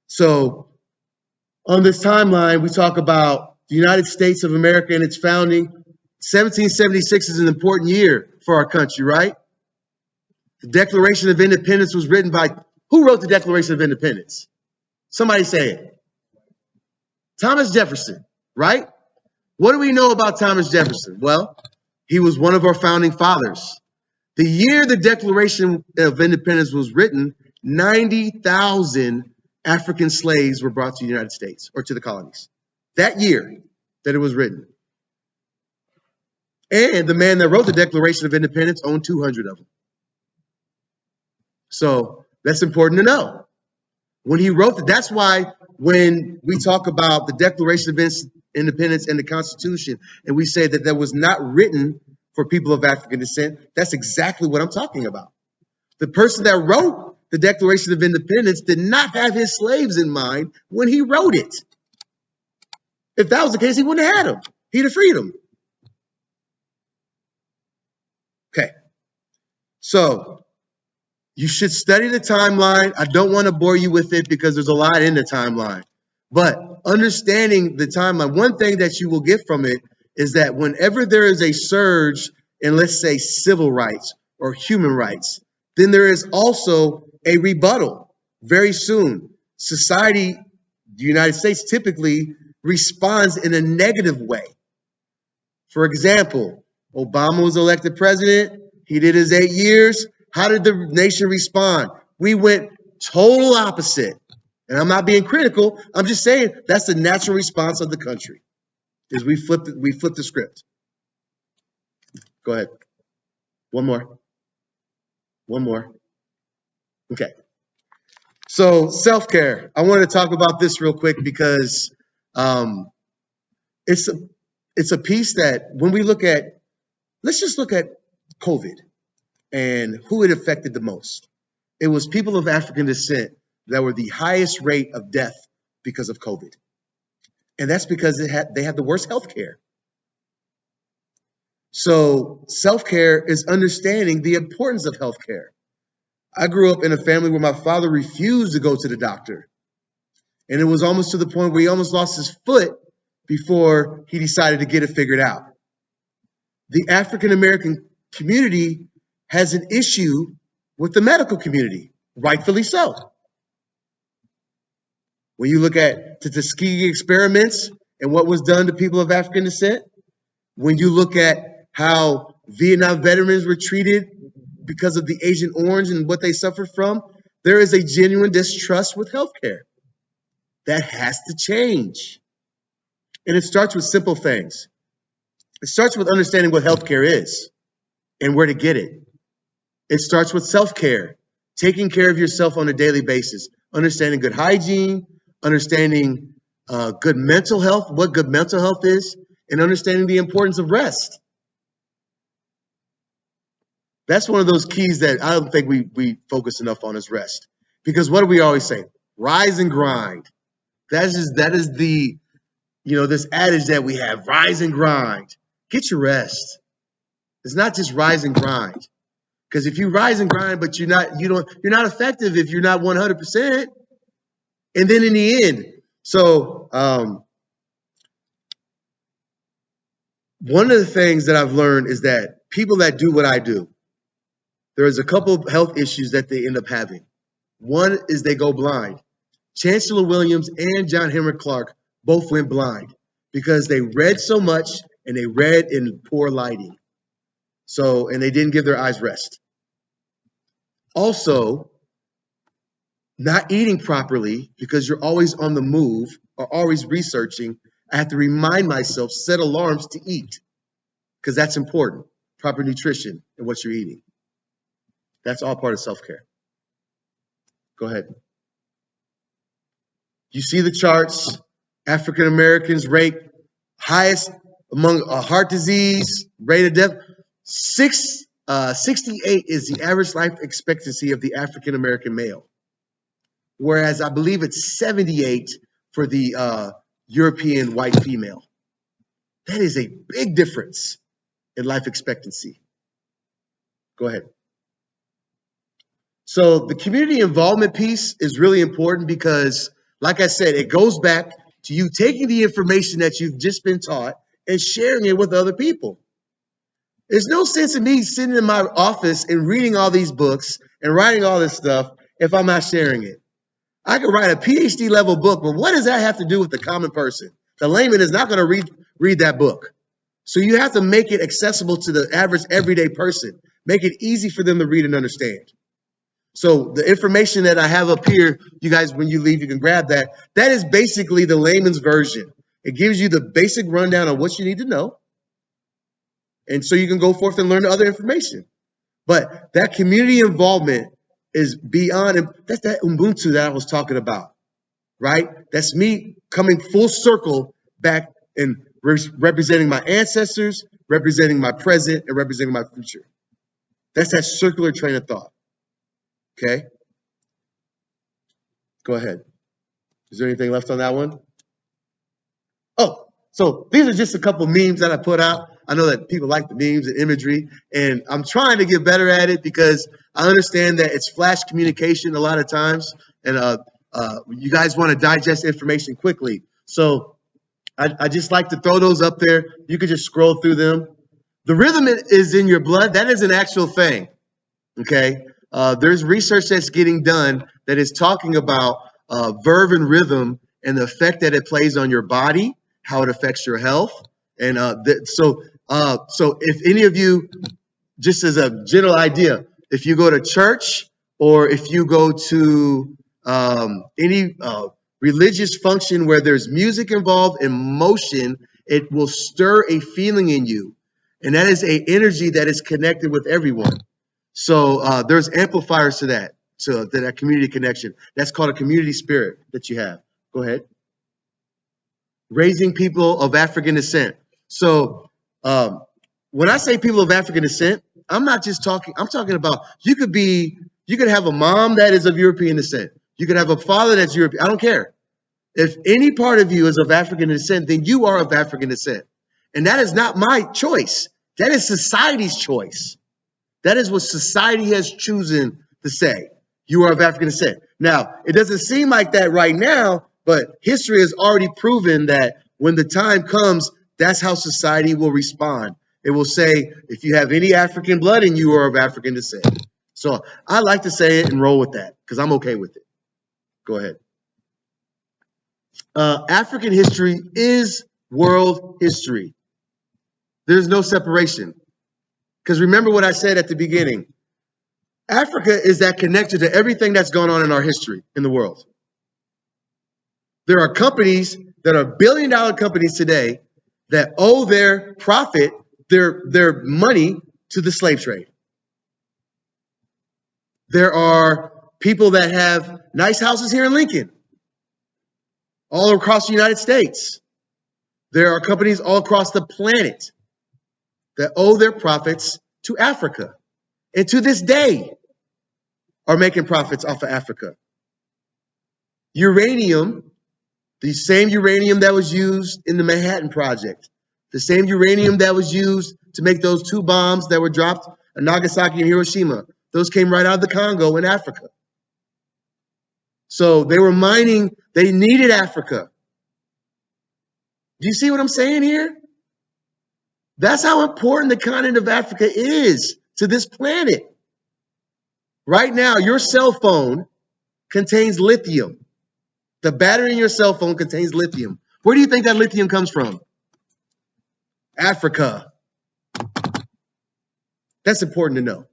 So on this timeline, we talk about the United States of America and its founding. 1776 is an important year for our country, right? The Declaration of Independence was written by, who wrote the Declaration of Independence? Somebody say it. Thomas Jefferson, right? What do we know about Thomas Jefferson? Well, he was one of our founding fathers. The year the Declaration of Independence was written, 90,000 African slaves were brought to the United States or to the colonies. That year that it was written. And the man that wrote the Declaration of Independence owned 200 of them. So that's important to know. When he wrote it, that's why when we talk about the Declaration of Independence and the Constitution, and we say that was not written for people of African descent, that's exactly what I'm talking about. The person that wrote the Declaration of Independence did not have his slaves in mind when he wrote it. If that was the case, he wouldn't have had them. He'd have freed them. Okay. So you should study the timeline. I don't want to bore you with it because there's a lot in the timeline. But understanding the timeline, one thing that you will get from it is that whenever there is a surge in, let's say, civil rights or human rights, then there is also a rebuttal very soon. Society, the United States, typically responds in a negative way. For example, Obama was elected president. He did his 8 years. How did the nation respond? We went total opposite. And I'm not being critical. I'm just saying that's the natural response of the country. Is we flip the script. Go ahead. One more. Okay. So self-care. I want to talk about this real quick because it's a piece that when we look at, let's just look at COVID and who it affected the most. It was people of African descent that were the highest rate of death because of COVID. And that's because they had the worst health care. So self-care is understanding the importance of health care. I grew up in a family where my father refused to go to the doctor. And it was almost to the point where he almost lost his foot before he decided to get it figured out. The African-American community has an issue with the medical community, rightfully so. When you look at the Tuskegee experiments and what was done to people of African descent, when you look at how Vietnam veterans were treated because of the Agent Orange and what they suffered from, there is a genuine distrust with healthcare. That has to change. And it starts with simple things. It starts with understanding what healthcare is and where to get it. It starts with self-care, taking care of yourself on a daily basis, understanding good hygiene, understanding good mental health, what good mental health is, and understanding the importance of rest. That's one of those keys that I don't think we focus enough on is rest. Because what do we always say? Rise and grind. That is the, this adage that we have, rise and grind. Get your rest. It's not just rise and grind. Because if you rise and grind, but you're not effective if you're not 100%. And then in the end, so one of the things that I've learned is that people that do what I do, there's a couple of health issues that they end up having. One is they go blind. Chancellor Williams and John Henrik Clarke both went blind because they read so much and they read in poor lighting. And they didn't give their eyes rest. Also, not eating properly because you're always on the move or always researching. I have to remind myself, set alarms to eat because that's important. Proper nutrition and what you're eating. That's all part of self-care. Go ahead. You see the charts. African Americans rate highest among heart disease, rate of death. 68 is the average life expectancy of the African American male, whereas I believe it's 78 for the European white female. That is a big difference in life expectancy. Go ahead. So the community involvement piece is really important because, like I said, it goes back to you taking the information that you've just been taught and sharing it with other people. There's no sense in me sitting in my office and reading all these books and writing all this stuff if I'm not sharing it. I could write a PhD level book, but what does that have to do with the common person? The layman is not going to read that book. So you have to make it accessible to the average everyday person. Make it easy for them to read and understand. So the information that I have up here, you guys, when you leave, you can grab that. That is basically the layman's version. It gives you the basic rundown of what you need to know. And so you can go forth and learn other information. But that community involvement is beyond, that's that Ubuntu that I was talking about, right? That's me coming full circle back and representing my ancestors, representing my present, and representing my future. That's that circular train of thought. Okay? Go ahead. Is there anything left on that one? Oh, so these are just a couple memes that I put out. I know that people like the memes and imagery, and I'm trying to get better at it because I understand that it's flash communication a lot of times, and you guys want to digest information quickly. So I just like to throw those up there. You could just scroll through them. The rhythm is in your blood. That is an actual thing, okay? There's research that's getting done that is talking about verve and rhythm and the effect that it plays on your body, how it affects your health. And so if any of you, just as a general idea, if you go to church or if you go to any religious function where there's music involved and motion, it will stir a feeling in you. And that is an energy that is connected with everyone. So there's amplifiers to that, to that community connection. That's called a community spirit that you have. Go ahead. Raising people of African descent. So when I say people of African descent, I'm talking about you could have a mom that is of European descent. You could have a father that's European. I don't care. If any part of you is of African descent, then you are of African descent. And that is not my choice. That is society's choice. That is what society has chosen to say. You are of African descent. Now, it doesn't seem like that right now, but history has already proven that when the time comes, that's how society will respond. It will say, if you have any African blood in you, are of African descent. So I like to say it and roll with that because I'm okay with it. Go ahead. African history is world history. There's no separation. Because remember what I said at the beginning. Africa is that connected to everything that's going on in our history in the world. There are companies that are billion-dollar companies today that owe their profit, their money to the slave trade. There are people that have nice houses here in Lincoln, all across the United States. There are companies all across the planet that owe their profits to Africa. and to this day are making profits off of Africa. Uranium, the same uranium that was used in the Manhattan Project, the same uranium that was used to make those 2 bombs that were dropped in Nagasaki and Hiroshima, those came right out of the Congo in Africa. So they were mining, they needed Africa. Do you see what I'm saying here? That's how important the continent of Africa is to this planet. Right now, your cell phone contains lithium. The battery in your cell phone contains lithium. Where do you think that lithium comes from? Africa. That's important to know.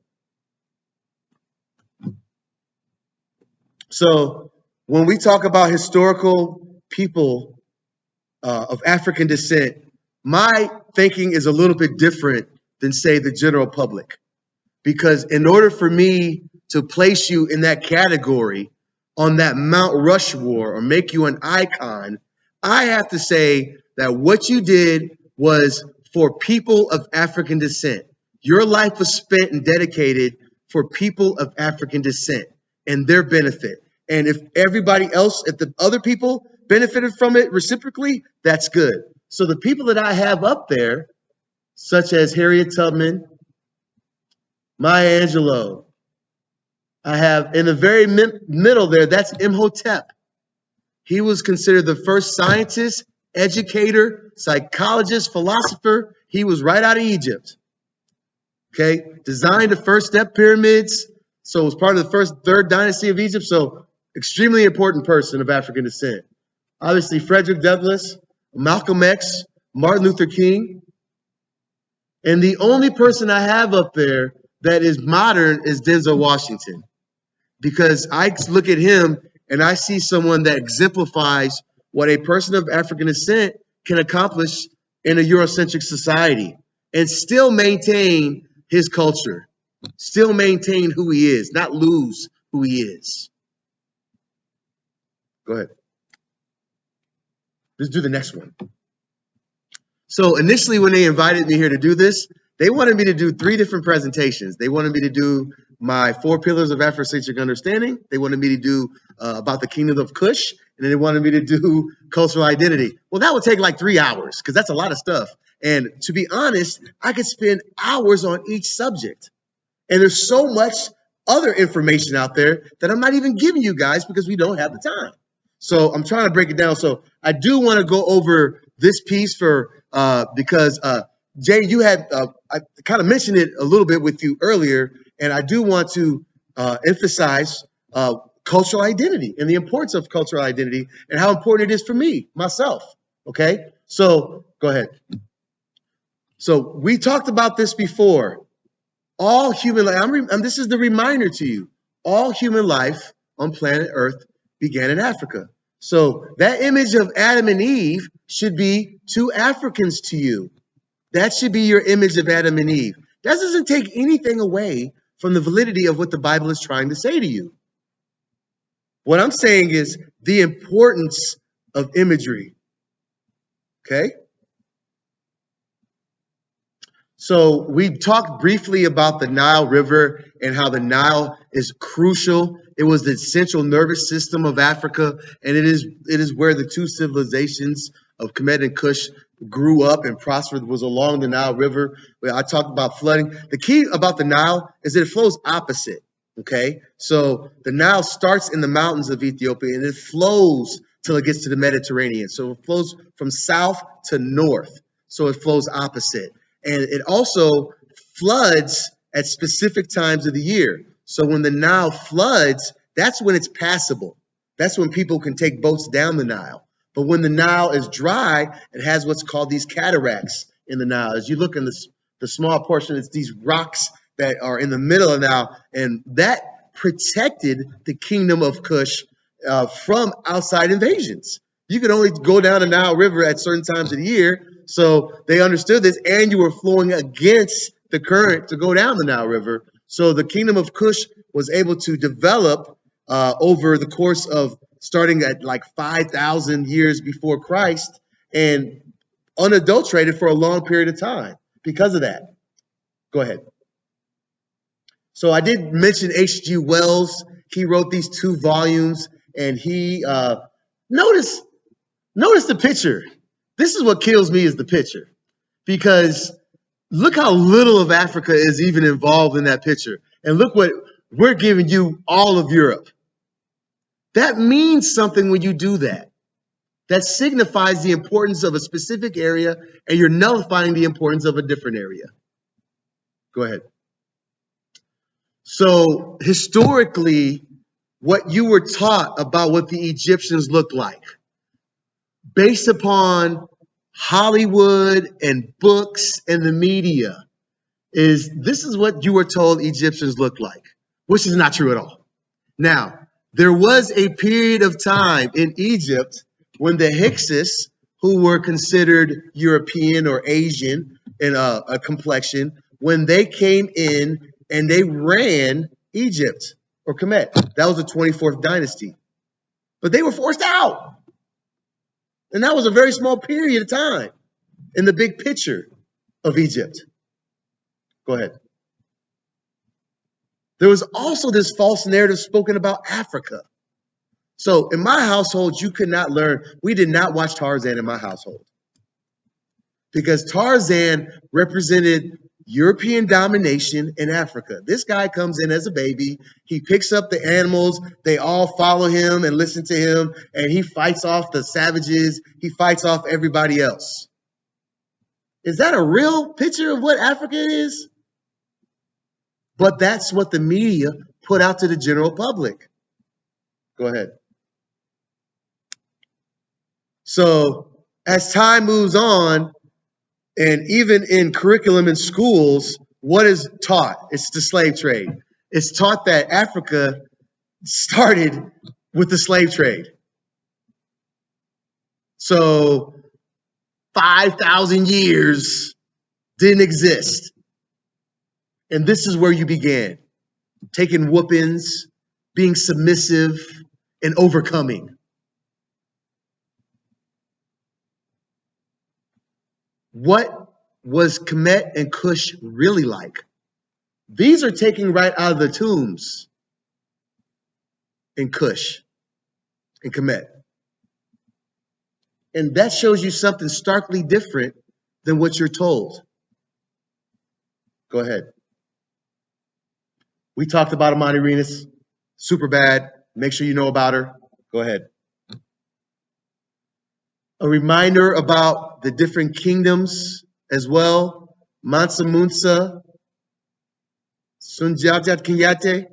So when we talk about historical people of African descent, my thinking is a little bit different than, say, the general public. Because in order for me to place you in that category on that Mount Rushmore or make you an icon, I have to say that what you did was for people of African descent. Your life was spent and dedicated for people of African descent and their benefit. And if everybody else, if the other people benefited from it reciprocally, that's good. So the people that I have up there, such as Harriet Tubman, Maya Angelou, I have in the very middle there, that's Imhotep. He was considered the first scientist, educator, psychologist, philosopher. He was right out of Egypt. Okay, designed the first step pyramids. So it was part of the first 3rd dynasty of Egypt. So extremely important person of African descent. Obviously, Frederick Douglass, Malcolm X, Martin Luther King. And the only person I have up there that is modern is Denzel Washington. Because I look at him and I see someone that exemplifies what a person of African descent can accomplish in a Eurocentric society and still maintain his culture, still maintain who he is, not lose who he is. Go ahead. Let's do the next one. So initially when they invited me here to do this, they wanted me to do 3 different presentations. They wanted me to do my 4 pillars of Afrocentric understanding. They wanted me to do about the Kingdom of Kush, and then they wanted me to do cultural identity. Well, that would take like 3 hours because that's a lot of stuff. And to be honest, I could spend hours on each subject. And there's so much other information out there that I'm not even giving you guys because we don't have the time. So I'm trying to break it down. So I do want to go over this piece for because Jay, you had I kind of mentioned it a little bit with you earlier, and I do want to emphasize cultural identity and the importance of cultural identity and how important it is for me, myself. Okay, so go ahead. So we talked about this before. All human life, this is the reminder to you, all human life on planet Earth began in Africa. So that image of Adam and Eve should be 2 Africans to you. That should be your image of Adam and Eve. That doesn't take anything away from the validity of what the Bible is trying to say to you. What I'm saying is the importance of imagery. Okay? So we talked briefly about the Nile River and how the Nile is crucial. It was the central nervous system of Africa, and it is where the 2 civilizations of Kemet and Kush grew up and prospered, was along the Nile River. I talked about flooding. The key about the Nile is that it flows opposite, okay? So the Nile starts in the mountains of Ethiopia, and it flows till it gets to the Mediterranean. So it flows from south to north, so it flows opposite. And it also floods at specific times of the year. So when the Nile floods, that's when it's passable. That's when people can take boats down the Nile. But when the Nile is dry, it has what's called these cataracts in the Nile. As you look in the small portion, it's these rocks that are in the middle of the Nile. And that protected the Kingdom of Kush from outside invasions. You could only go down the Nile River at certain times of the year. So they understood this, and you were flowing against the current to go down the Nile River. So the Kingdom of Kush was able to develop over the course of starting at like 5,000 years before Christ and unadulterated for a long period of time because of that. Go ahead. So I did mention H.G. Wells. He wrote these 2 volumes, and he notice the picture. This is what kills me is the picture, because look how little of Africa is even involved in that picture, and look what we're giving you, all of Europe. That means something when you do that. That signifies the importance of a specific area, and you're nullifying the importance of a different area. Go ahead. So historically, what you were taught about what the Egyptians looked like, based upon Hollywood and books and the media, is this is what you were told Egyptians looked like, which is not true at all. Now, there was a period of time in Egypt when the Hyksos, who were considered European or Asian in a complexion, when they came in and they ran Egypt, or Kemet. That was the 24th dynasty. But they were forced out. And that was a very small period of time in the big picture of Egypt. Go ahead. There was also this false narrative spoken about Africa. So in my household, you could not learn. We did not watch Tarzan in my household, because Tarzan represented European domination in Africa. This guy comes in as a baby. He picks up the animals. They all follow him and listen to him. And he fights off the savages. He fights off everybody else. Is that a real picture of what Africa is? But that's what the media put out to the general public. Go ahead. So as time moves on, and even in curriculum in schools, what is taught? It's the slave trade. It's taught that Africa started with the slave trade. So 5,000 years didn't exist. And this is where you began, taking whoopings, being submissive, and overcoming. What was Kemet and Kush really like? These are taken right out of the tombs in Kush and Kemet. And that shows you something starkly different than what you're told. Go ahead. We talked about Amani Renus, super bad. Make sure you know about her. Go ahead. A reminder about the different kingdoms as well. Mansa Musa, Sunjata Kinyate.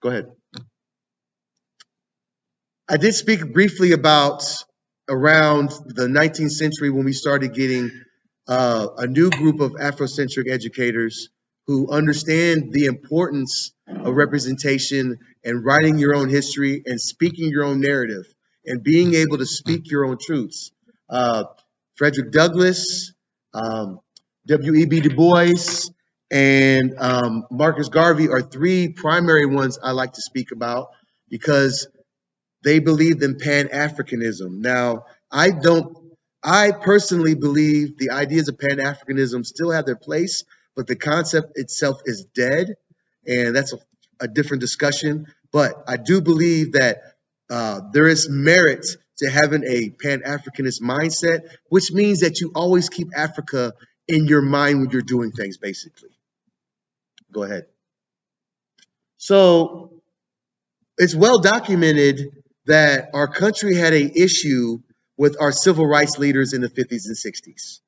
Go ahead. I did speak briefly about around the 19th century when we started getting a new group of Afrocentric educators who understand the importance of representation and writing your own history and speaking your own narrative and being able to speak your own truths. Frederick Douglass, W.E.B. Du Bois, and Marcus Garvey are 3 primary ones I like to speak about because they believed in Pan-Africanism. Now, I personally believe the ideas of Pan-Africanism still have their place, but the concept itself is dead, and that's a different discussion. But I do believe that there is merit to having a Pan-Africanist mindset, which means that you always keep Africa in your mind when you're doing things, basically. Go ahead. So it's well documented that our country had an issue with our civil rights leaders in the 50s and 60s.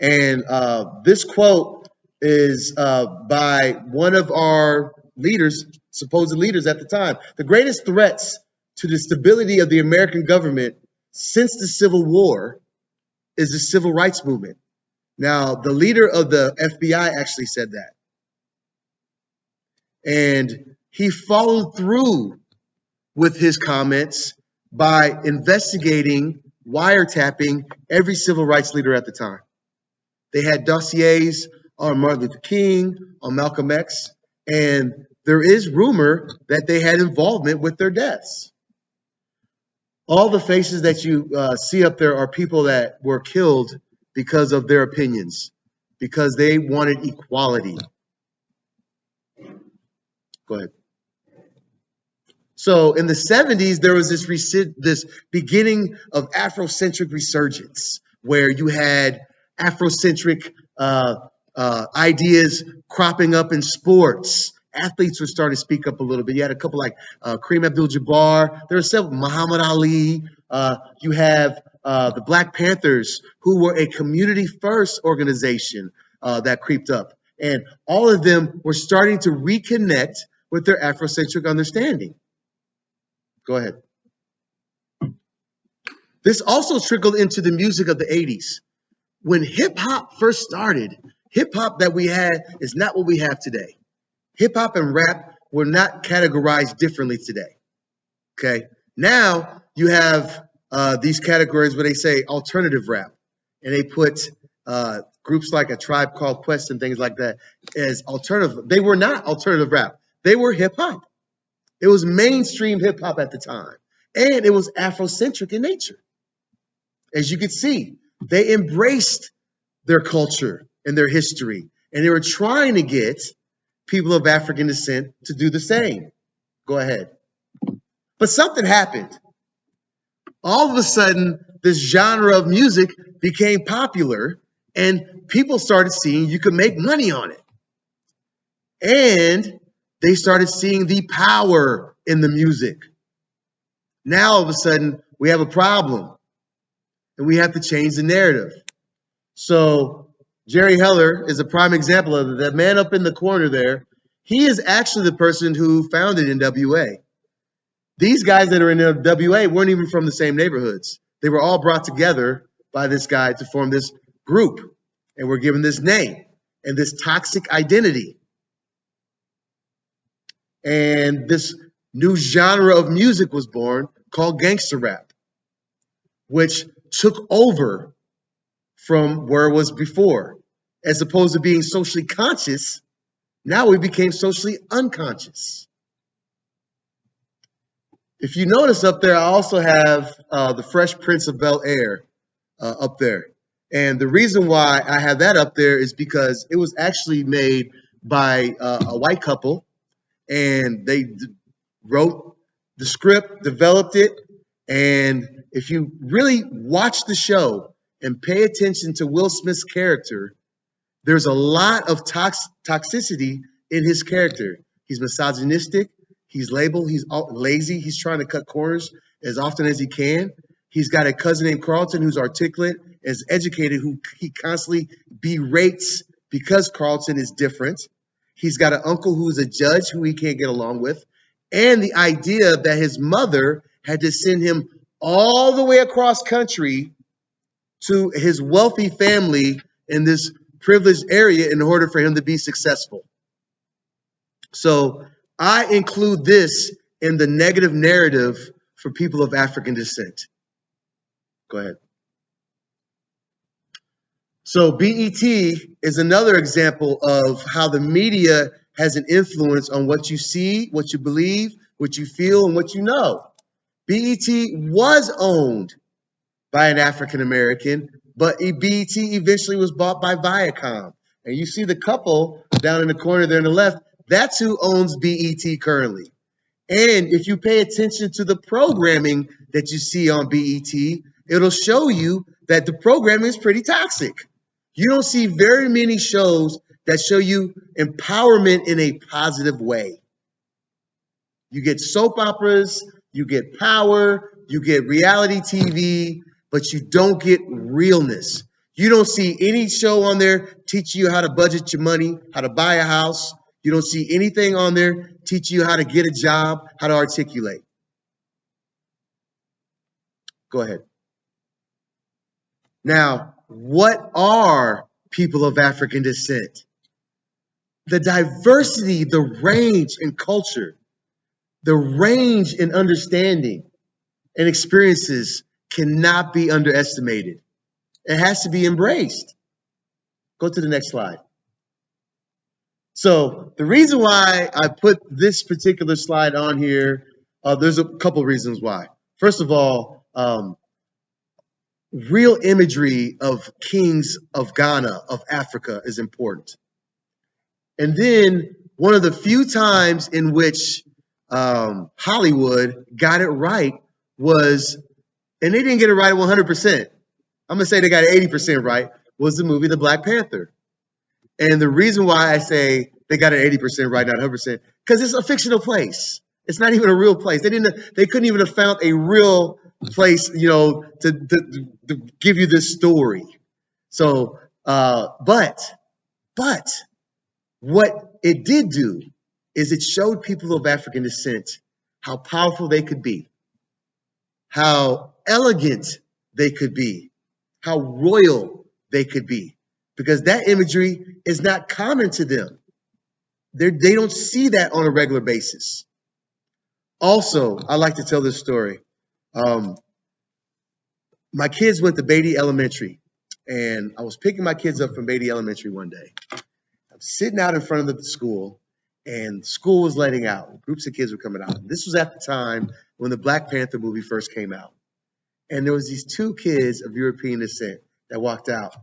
And this quote is by one of our leaders, supposed leaders at the time. The greatest threats to the stability of the American government since the Civil War is the civil rights movement. Now, the leader of the FBI actually said that. And he followed through with his comments by investigating, wiretapping every civil rights leader at the time. They had dossiers on Martin Luther King, on Malcolm X, and there is rumor that they had involvement with their deaths. All the faces that you see up there are people that were killed because of their opinions, because they wanted equality. Go ahead. So in the 70s, there was this beginning of Afrocentric resurgence, where you had Afrocentric ideas cropping up in sports. Athletes were starting to speak up a little bit. You had a couple like Kareem Abdul-Jabbar. There were several, Muhammad Ali. You have the Black Panthers, who were a community-first organization that creeped up. And all of them were starting to reconnect with their Afrocentric understanding. Go ahead. This also trickled into the music of the 80s. When hip-hop first started, hip-hop that we had is not what we have today. Hip-hop and rap were not categorized differently today, okay? Now you have these categories where they say alternative rap, and they put groups like A Tribe Called Quest and things like that as alternative. They were not alternative rap. They were hip-hop. It was mainstream hip-hop at the time, and it was Afrocentric in nature. As you can see, they embraced their culture and their history, and they were trying to get people of African descent to do the same. Go ahead. But something happened. All of a sudden, this genre of music became popular, and people started seeing you could make money on it. And they started seeing the power in the music. Now, all of a sudden, we have a problem, and we have to change the narrative. So Jerry Heller is a prime example of it. That man up in the corner there, he is actually the person who founded NWA. These guys that are in NWA weren't even from the same neighborhoods. They were all brought together by this guy to form this group, and were given this name and this toxic identity. And this new genre of music was born called gangster rap, which took over from where it was before. As opposed to being socially conscious, now we became socially unconscious. If you notice up there, I also have the Fresh Prince of Bel Air up there. And the reason why I have that up there is because it was actually made by a white couple, and they wrote the script, developed it. And if you really watch the show and pay attention to Will Smith's character, there's a lot of toxicity in his character. He's misogynistic. He's labeled. He's lazy. He's trying to cut corners as often as he can. He's got a cousin named Carlton who's articulate, is educated, who he constantly berates because Carlton is different. He's got an uncle who's a judge who he can't get along with. And the idea that his mother had to send him all the way across country to his wealthy family in this privileged area in order for him to be successful. So I include this in the negative narrative for people of African descent. Go ahead. So BET is another example of how the media has an influence on what you see, what you believe, what you feel, and what you know. BET was owned by an African American, but BET eventually was bought by Viacom. And you see the couple down in the corner there on the left, that's who owns BET currently. And if you pay attention to the programming that you see on BET, it'll show you that the programming is pretty toxic. You don't see very many shows that show you empowerment in a positive way. You get soap operas, you get power, you get reality TV, but you don't get realness. You don't see any show on there teaching you how to budget your money, how to buy a house. You don't see anything on there teaching you how to get a job, how to articulate. Go ahead. Now, what are people of African descent? The diversity, the range in culture, the range in understanding and experiences cannot be underestimated. It has to be embraced. Go to the next slide. So the reason why I put this particular slide on here, there's a couple reasons why. First of all, real imagery of kings of Ghana, of Africa, is important. And then one of the few times in which Hollywood got it right was, and they didn't get it right 100%. I'm going to say they got it 80% right, was the movie The Black Panther. And the reason why I say they got it 80% right, not 100%, because it's a fictional place. It's not even a real place. They couldn't even have found a real place, to give you this story. So, but what it did do is it showed people of African descent how powerful they could be, how elegant they could be, how royal they could be, because that imagery is not common to them. They don't see that on a regular basis. Also, I like to tell this story. My kids went to Beatty Elementary, and I was picking my kids up from Beatty Elementary one day. I'm sitting out in front of the school, and school was letting out. Groups of kids were coming out. This was at the time when the Black Panther movie first came out. And there was these two kids of European descent that walked out.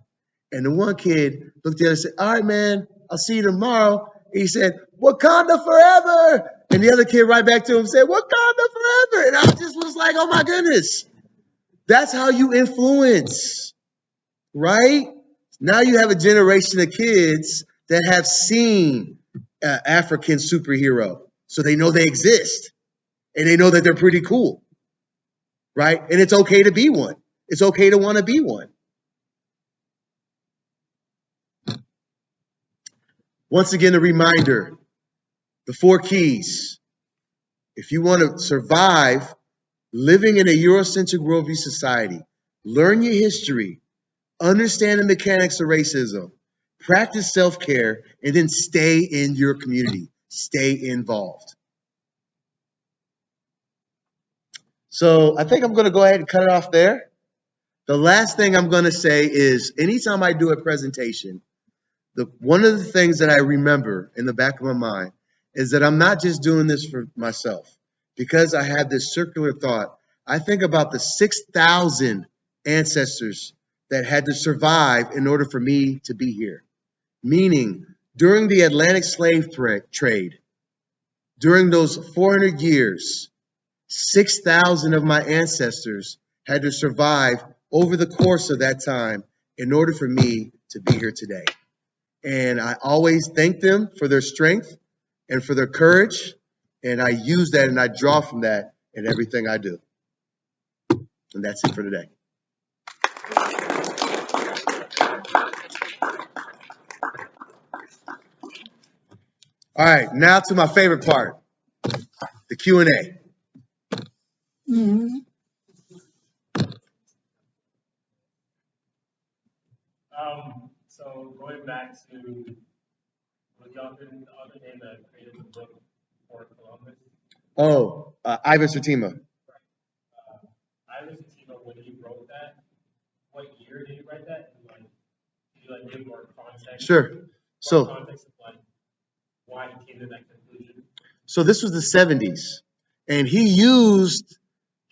And the one kid looked at us and said, "All right, man, I'll see you tomorrow." And he said, "Wakanda forever." And the other kid right back to him said, "Wakanda forever." And I just was like, oh my goodness. That's how you influence, right? Now you have a generation of kids that have seen African superhero. So they know they exist. And they know that they're pretty cool, right? And it's okay to be one. It's okay to want to be one. Once again, a reminder, the 4 keys. If you want to survive living in a Eurocentric worldview society, learn your history, understand the mechanics of racism, practice self-care, and then stay in your community. Stay involved. So I think I'm going to go ahead and cut it off there. The last thing I'm going to say is anytime I do a presentation, one of the things that I remember in the back of my mind is that I'm not just doing this for myself. Because I have this circular thought, I think about the 6,000 ancestors that had to survive in order for me to be here. Meaning, during the Atlantic slave trade, during those 400 years, 6,000 of my ancestors had to survive over the course of that time in order for me to be here today. And I always thank them for their strength and for their courage. And I use that and I draw from that in everything I do. And that's it for today. All right, now to my favorite part, the Q&A. So going back to was Jonathan the other name that created the book for Columbus? Oh, Ivan Satima. Right. Ivan Satima, when he wrote that, what year did he write that? And can you give more context? Sure. So context of why he came to that conclusion? So this was the 70s, and he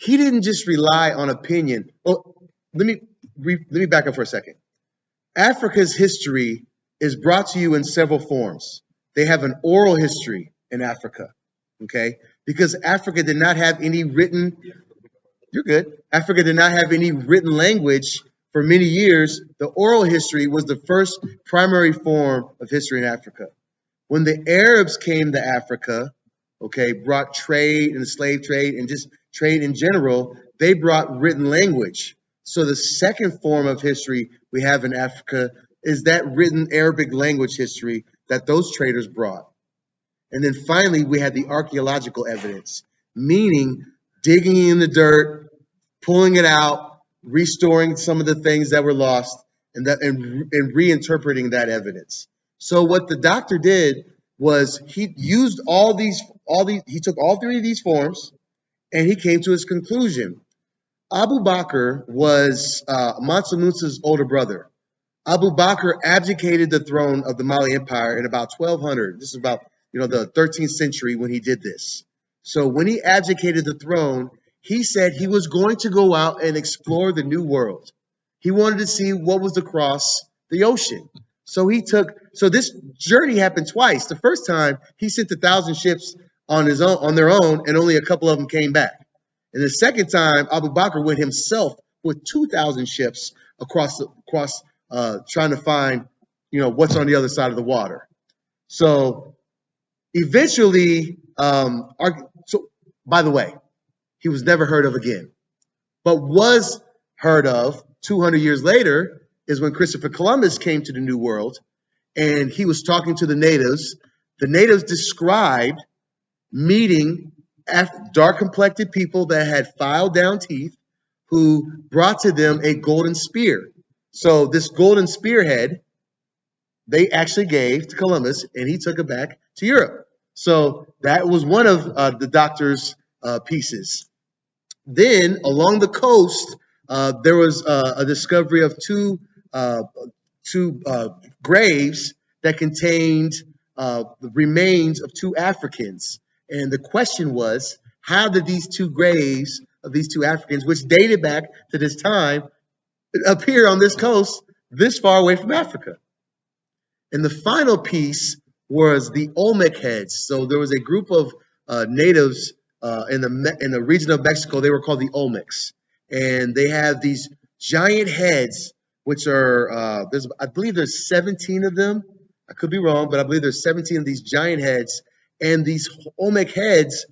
didn't just rely on opinion. Well, let me back up for a second. Africa's history is brought to you in several forms. They have an oral history in Africa, okay? Because Africa did not have any written, Africa did not have any written language for many years. The oral history was the first primary form of history in Africa. When the Arabs came to Africa, okay, brought trade and the slave trade and just trade in general, they brought written language. So the second form of history we have in Africa is that written Arabic language history that those traders brought. And then finally, we had the archaeological evidence, meaning digging in the dirt, pulling it out, restoring some of the things that were lost, and reinterpreting that evidence. So what the doctor did was he used he took all 3 of these forms, and he came to his conclusion. Abu Bakr was Mansa Musa's older brother. Abu Bakr abdicated the throne of the Mali Empire in about 1200. This is about the 13th century when he did this. So when he abdicated the throne, he said he was going to go out and explore the new world. He wanted to see what was across the ocean. So this journey happened twice. The first time he sent 1,000 ships on their own, and only a couple of them came back. And the second time, Abu Bakr went himself with 2,000 ships across trying to find, what's on the other side of the water. So eventually, by the way, he was never heard of again, but was heard of 200 years later is when Christopher Columbus came to the New World, and he was talking to the natives. The natives described meeting dark-complected people that had filed-down teeth who brought to them a golden spear. So this golden spearhead, they actually gave to Columbus, and he took it back to Europe. So that was one of the doctor's pieces. Then along the coast, there was a discovery of two graves that contained the remains of two Africans. And the question was, how did these two graves of these two Africans, which dated back to this time, appear on this coast this far away from Africa? And the final piece was the Olmec Heads. So there was a group of natives in the region of Mexico. They were called the Olmecs, and they have these giant heads, which are I believe there's 17 of them. I could be wrong, but I believe there's 17 of these giant heads. And these Olmec heads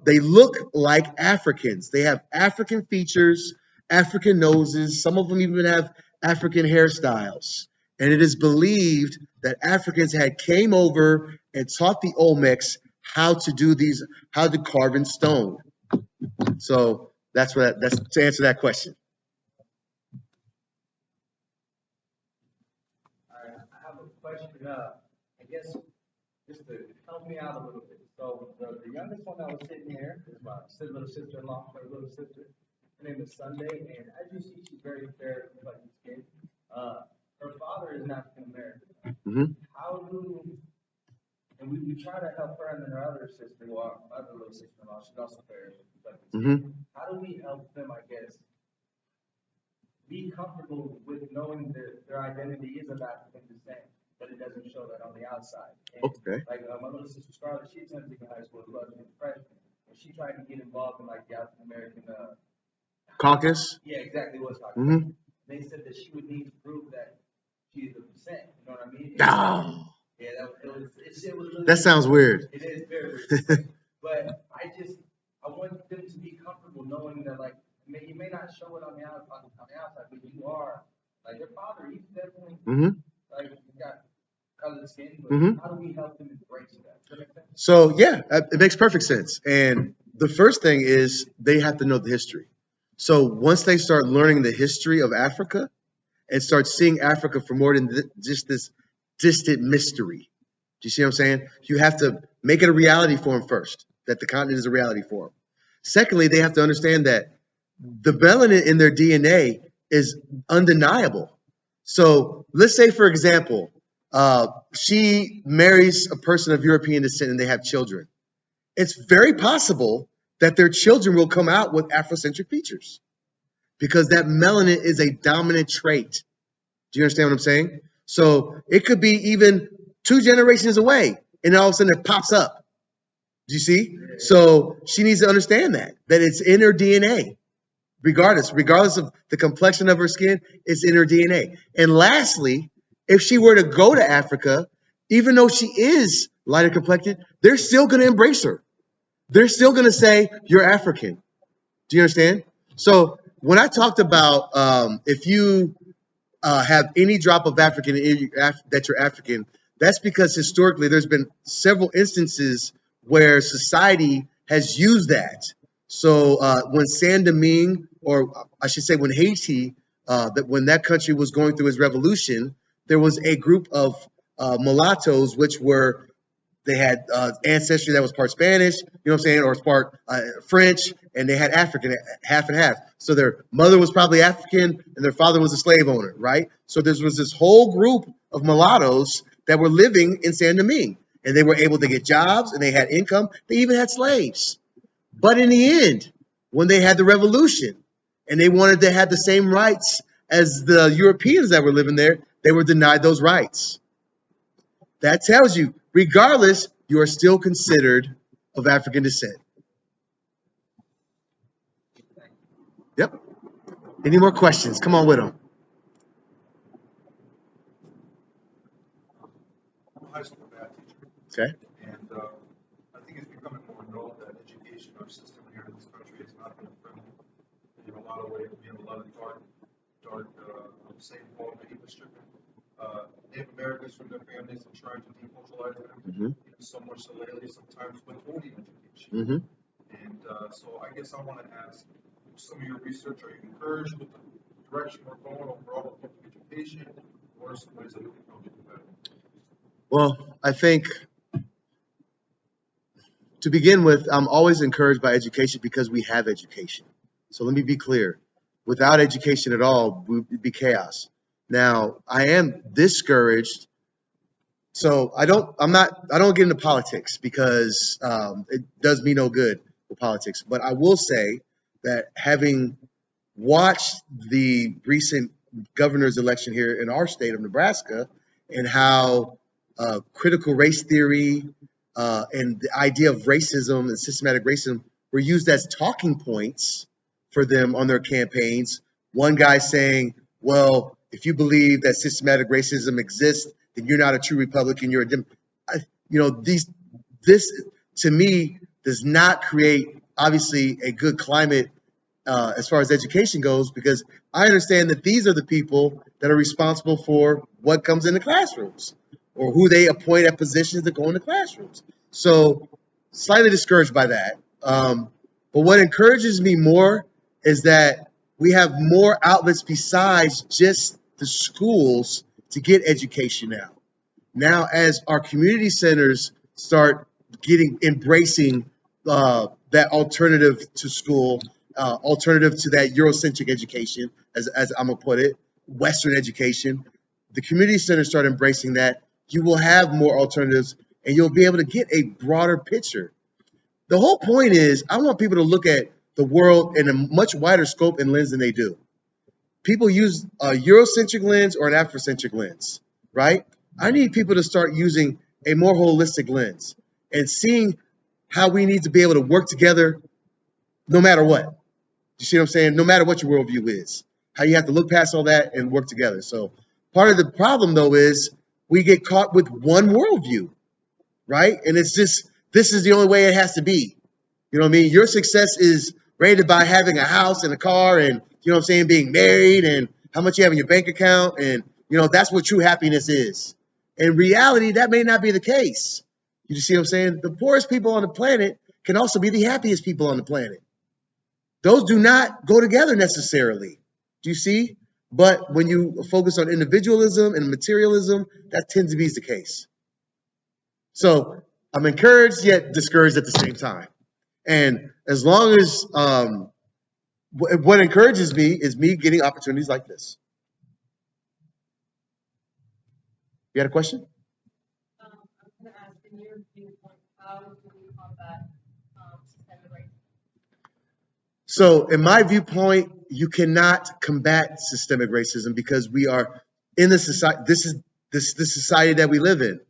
they look like Africans. They have African features, African noses. Some of them even have African hairstyles. And it is believed that Africans had came over and taught the Olmecs how to carve in stone. So that's to answer that question. All right, I have a question. I guess just to help me out a little bit. So the youngest one that was sitting here is my little sister-in-law, my little sister. Her name is Sunday, and as you see, she's very fair, like skin. Her father is an African American. Mm-hmm. And we try to help her and then her other sister, well, my other little sister-in-law, she's also fair. Mm-hmm. How do we help them, I guess, be comfortable with knowing that their identity is of African descent, but it doesn't show that on the outside? And Okay. like my little sister Scarlett, she attended high school as well as a freshman, and she tried to get involved in like the African American Caucus? Yeah, exactly what's caucus. Mm-hmm. They said that she would need to prove that she's a percent. You know what I mean? Oh. Yeah, it was really, That sounds weird. It is very weird. But I want them to be comfortable knowing that, like, you may not show it on the outside, but you are, like, your father, he's definitely, like, you got colored skin, but how do we help them embrace that? Does that make sense? So, yeah, it makes perfect sense. And the first thing is they have to know the history. So once they start learning the history of Africa and start seeing Africa for more than just this distant mystery. Do you see what I'm saying? You have to make it a reality for them first, that the continent is a reality for them. Secondly, they have to understand that the melanin in their DNA is undeniable. So let's say, for example, she marries a person of European descent and they have children. It's very possible that their children will come out with Afrocentric features because that melanin is a dominant trait. Do you understand what I'm saying? So it could be even 2 generations away, and all of a sudden it pops up. Do you see? So she needs to understand that it's in her DNA, regardless of the complexion of her skin, it's in her DNA. And lastly, if she were to go to Africa, even though she is lighter complected, they're still going to embrace her. They're still going to say, you're African. Do you understand? So when I talked about if you have any drop of African that you're African, that's because historically there's been several instances where society has used that. So when Saint-Domingue, or I should say when Haiti, when that country was going through its revolution, there was a group of mulattoes they had ancestry that was part Spanish, you know what I'm saying, or part French, and they had African, half and half. So their mother was probably African, and their father was a slave owner, right? So there was this whole group of mulattoes that were living in Saint-Domingue, and they were able to get jobs, and they had income. They even had slaves. But in the end, when they had the revolution, and they wanted to have the same rights as the Europeans that were living there, they were denied those rights. That tells you, regardless, you are still considered of African descent. Yep. Any more questions? Come on with them. High school math teacher. Okay. And I think it's becoming more known that education, our system here in this country, has not been friendly. In a lot of ways, we have a lot of dark, St. Paul behavior stripping. Native Americans from their families and trying to deculturalize them. Mm-hmm. So much so lately, sometimes withholding education. Mm-hmm. And so I guess I want to ask some of your research, are you encouraged with the direction we're going overall with public education, or some ways that we can help do better? Well, I think to begin with, I'm always encouraged by education because we have education. So let me be clear. Without education at all, it would be chaos. Now, I am discouraged. So I don't get into politics because it does me no good with politics. But I will say that having watched the recent governor's election here in our state of Nebraska and how critical race theory and the idea of racism and systematic racism were used as talking points for them on their campaigns. One guy saying, well, if you believe that systematic racism exists, then you're not a true Republican, you're a this to me does not create obviously a good climate as far as education goes, because I understand that these are the people that are responsible for what comes in the classrooms or who they appoint at positions that go in the classrooms. So slightly discouraged by that. But what encourages me more is that we have more outlets besides just the schools to get education now. Now, as our community centers start embracing that alternative to school, alternative to that Eurocentric education, as I'm gonna put it, Western education, the community centers start embracing that, you will have more alternatives and you'll be able to get a broader picture. The whole point is I want people to look at the world in a much wider scope and lens than they do. People use a Eurocentric lens or an Afrocentric lens, right? I need people to start using a more holistic lens and seeing how we need to be able to work together no matter what. You see what I'm saying? No matter what your worldview is, how you have to look past all that and work together. So part of the problem, though, is we get caught with one worldview, right? And it's just, this is the only way it has to be. You know what I mean? Your success is rated by having a house and a car and, you know what I'm saying, being married and how much you have in your bank account. And, you know, that's what true happiness is. In reality, that may not be the case. You see what I'm saying? The poorest people on the planet can also be the happiest people on the planet. Those do not go together necessarily. Do you see? But when you focus on individualism and materialism, that tends to be the case. So I'm encouraged yet discouraged at the same time. And as long as what encourages me is me getting opportunities like this. You had a question? I'm going to ask, in your viewpoint, how do we combat systemic racism? So in my viewpoint, you cannot combat systemic racism because we are in the society. This is the society that we live in.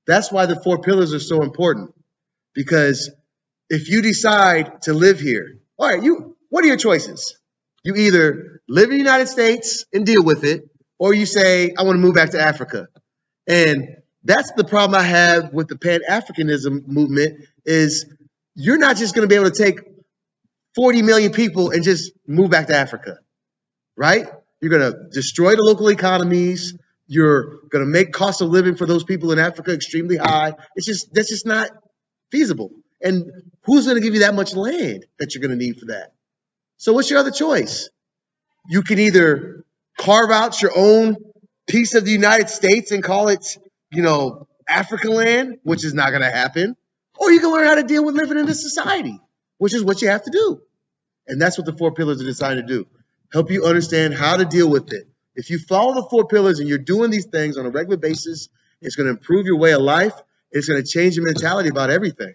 That's why the 4 pillars are so important. Because if you decide to live here, all right, what are your choices? You either live in the United States and deal with it, or you say, I want to move back to Africa. And that's the problem I have with the Pan-Africanism movement is you're not just going to be able to take 40 million people and just move back to Africa, right? You're going to destroy the local economies. You're going to make cost of living for those people in Africa extremely high. That's just not feasible. And who's going to give you that much land that you're going to need for that? So what's your other choice? You can either carve out your own piece of the United States and call it, Africa land, which is not going to happen, or you can learn how to deal with living in this society, which is what you have to do. And that's what the 4 pillars are designed to do. Help you understand how to deal with it. If you follow the 4 pillars and you're doing these things on a regular basis, it's going to improve your way of life. It's going to change your mentality about everything.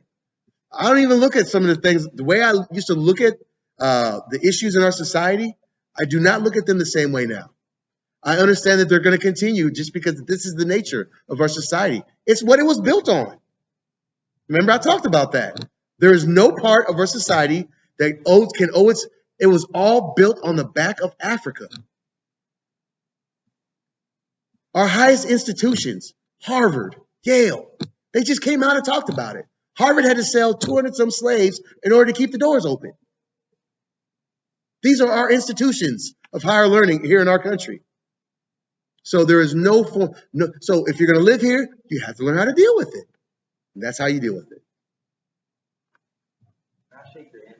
I don't even look at some of the things, the way I used to look at the issues in our society, I do not look at them the same way now. I understand that they're going to continue just because this is the nature of our society. It's what it was built on. Remember, I talked about that. There is no part of our society that can owe its. It was all built on the back of Africa. Our highest institutions, Harvard, Yale, they just came out and talked about it. Harvard had to sell 200 some slaves in order to keep the doors open. These are our institutions of higher learning here in our country. So there is no form. No, so if you're going to live here, you have to learn how to deal with it. And that's how you deal with it. I shake your hand.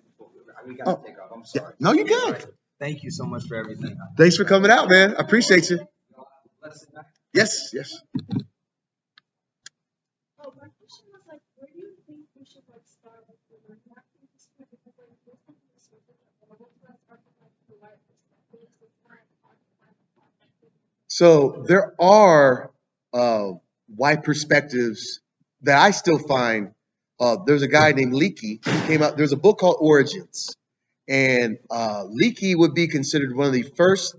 We got to take off. I'm sorry. No, you're good. Thank you so much for everything. Thanks for coming out, man. I appreciate you. Yes, yes. Oh, my question was like, where do you think we should like start with the learning history? Because like most of the research that I want to start with like the white perspective, so it's not like So there are white perspectives that I still find. There's a guy named Leakey. He came out. There's a book called Origins, and Leakey would be considered one of the first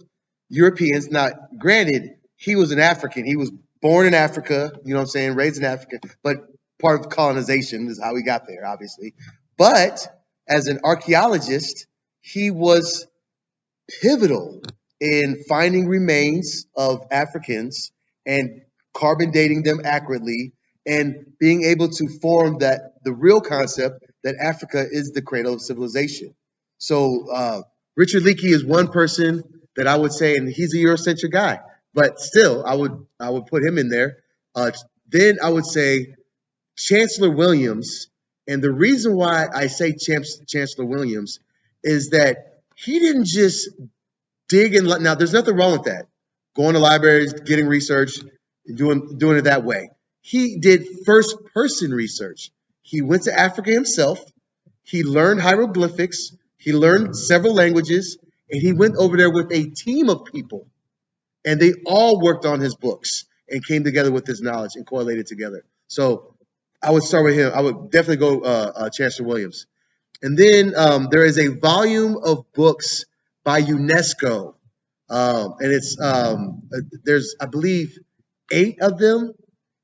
Europeans. Now, granted, he was an African. He was born in Africa. You know what I'm saying? Raised in Africa, but part of colonization is how he got there, obviously. But as an archaeologist, he was pivotal in finding remains of Africans and carbon dating them accurately and being able to form the real concept that Africa is the cradle of civilization. So Richard Leakey is one person that I would say, and he's a Eurocentric guy, but still I would put him in there. Then I would say Chancellor Williams, and the reason why I say Chancellor Williams is that he didn't just dig in. Now, there's nothing wrong with that. Going to libraries, getting research, doing it that way. He did first-person research. He went to Africa himself. He learned hieroglyphics. He learned several languages, and he went over there with a team of people, and they all worked on his books and came together with his knowledge and correlated together. So I would start with him. I would definitely go Chancellor Williams. And then there is a volume of books by UNESCO, and it's there's, I believe, 8 of them,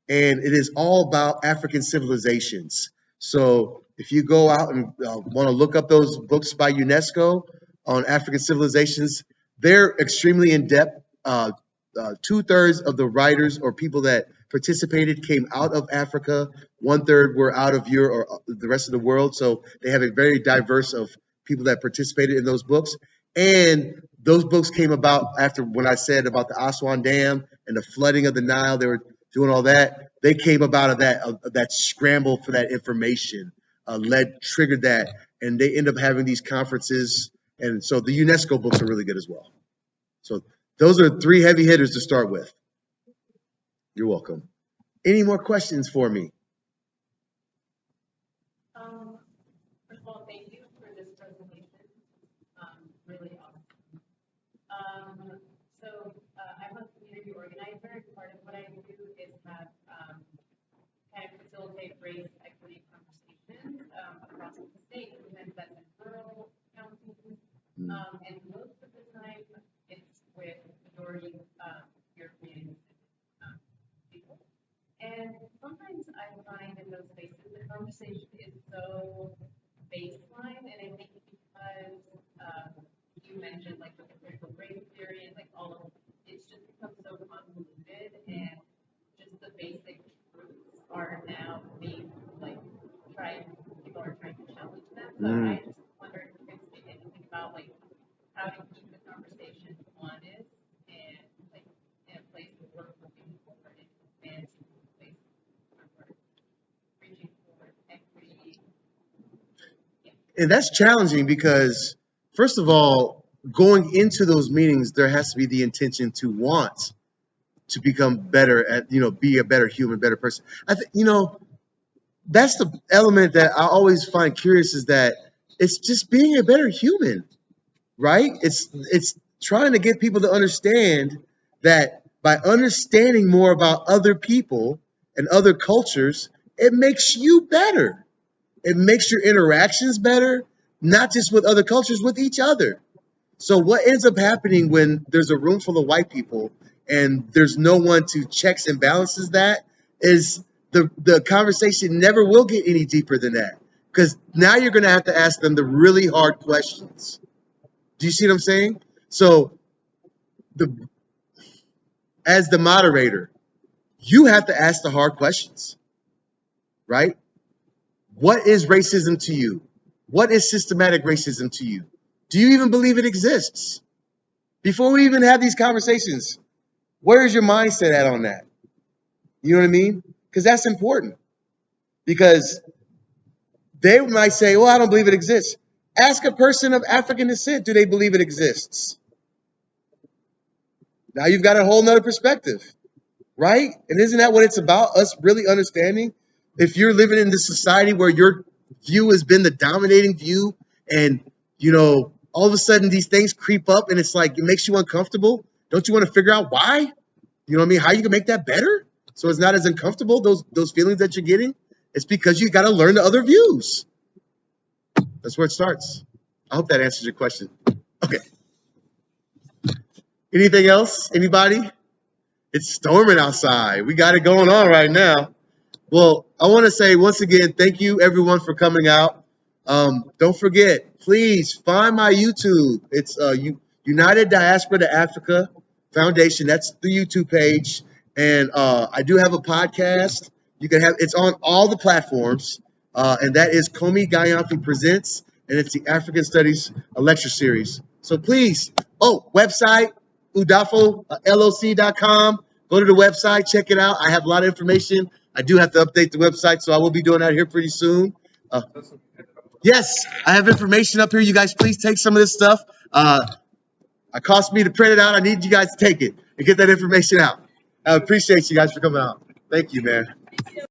and it is all about African civilizations. So if you go out and want to look up those books by UNESCO on African civilizations, they're extremely in depth. 2/3 of the writers or people that participated came out of Africa. 1/3 were out of Europe or the rest of the world. So they have a very diverse of people that participated in those books. And those books came about after when I said about the Aswan Dam and the flooding of the Nile. They were doing all that. They came about of that scramble for that information, triggered that, and they end up having these conferences. And so the UNESCO books are really good as well. So those are 3 heavy hitters to start with. You're welcome. Any more questions for me? First of all, thank you for this presentation. Really awesome. I'm a community organizer, and part of what I do is have kind of facilitate race equity conversations across the state. Sometimes that's in rural counties, and most of the time it's with majority European people. And sometimes I find in those spaces the conversation is so baseline, and I think because you mentioned like with the critical race theory and like all of it's just become so convoluted, and just the basic truths are now being like people are trying to challenge them. So I just wondered if you could speak anything about like how to keep the conversation honest and like in a place where we're moving forward and advancing in a place where we're reaching for equity. And that's challenging because, first of all, going into those meetings, there has to be the intention to want to become better at, be a better human, better person. I think, that's the element that I always find curious is that it's just being a better human, right? It's trying to get people to understand that by understanding more about other people and other cultures, it makes you better. It makes your interactions better, not just with other cultures, with each other. So what ends up happening when there's a room full of white people and there's no one to checks and balances that is the conversation never will get any deeper than that. Because now you're going to have to ask them the really hard questions. Do you see what I'm saying? So as the moderator, you have to ask the hard questions, right? What is racism to you? What is systematic racism to you? Do you even believe it exists? Before we even have these conversations, where is your mindset at on that? You know what I mean? Because that's important. Because they might say, well, I don't believe it exists. Ask a person of African descent, do they believe it exists? Now you've got a whole nother perspective, right? And isn't that what it's about? Us really understanding if you're living in this society where your view has been the dominating view and, you know, all of a sudden these things creep up and it's like, it makes you uncomfortable. Don't you want to figure out why? You know what I mean? How you can make that better so it's not as uncomfortable, those feelings that you're getting? It's because you got to learn the other views. That's where it starts. I hope that answers your question. Okay. Anything else? Anybody? It's storming outside. We got it going on right now. Well, I want to say once again, thank you everyone for coming out. Don't forget, please find my YouTube. It's United Diaspora to Africa Foundation. That's the YouTube page. And I do have a podcast. You can have it's on all the platforms. And that is Kwame Gyamfi Presents. And it's the African Studies lecture series. So please, website, udafoloc.com. Go to the website, check it out. I have a lot of information. I do have to update the website, so I will be doing that here pretty soon. Yes, I have information up here. You guys, please take some of this stuff. It cost me to print it out. I need you guys to take it and get that information out. I appreciate you guys for coming out. Thank you, man.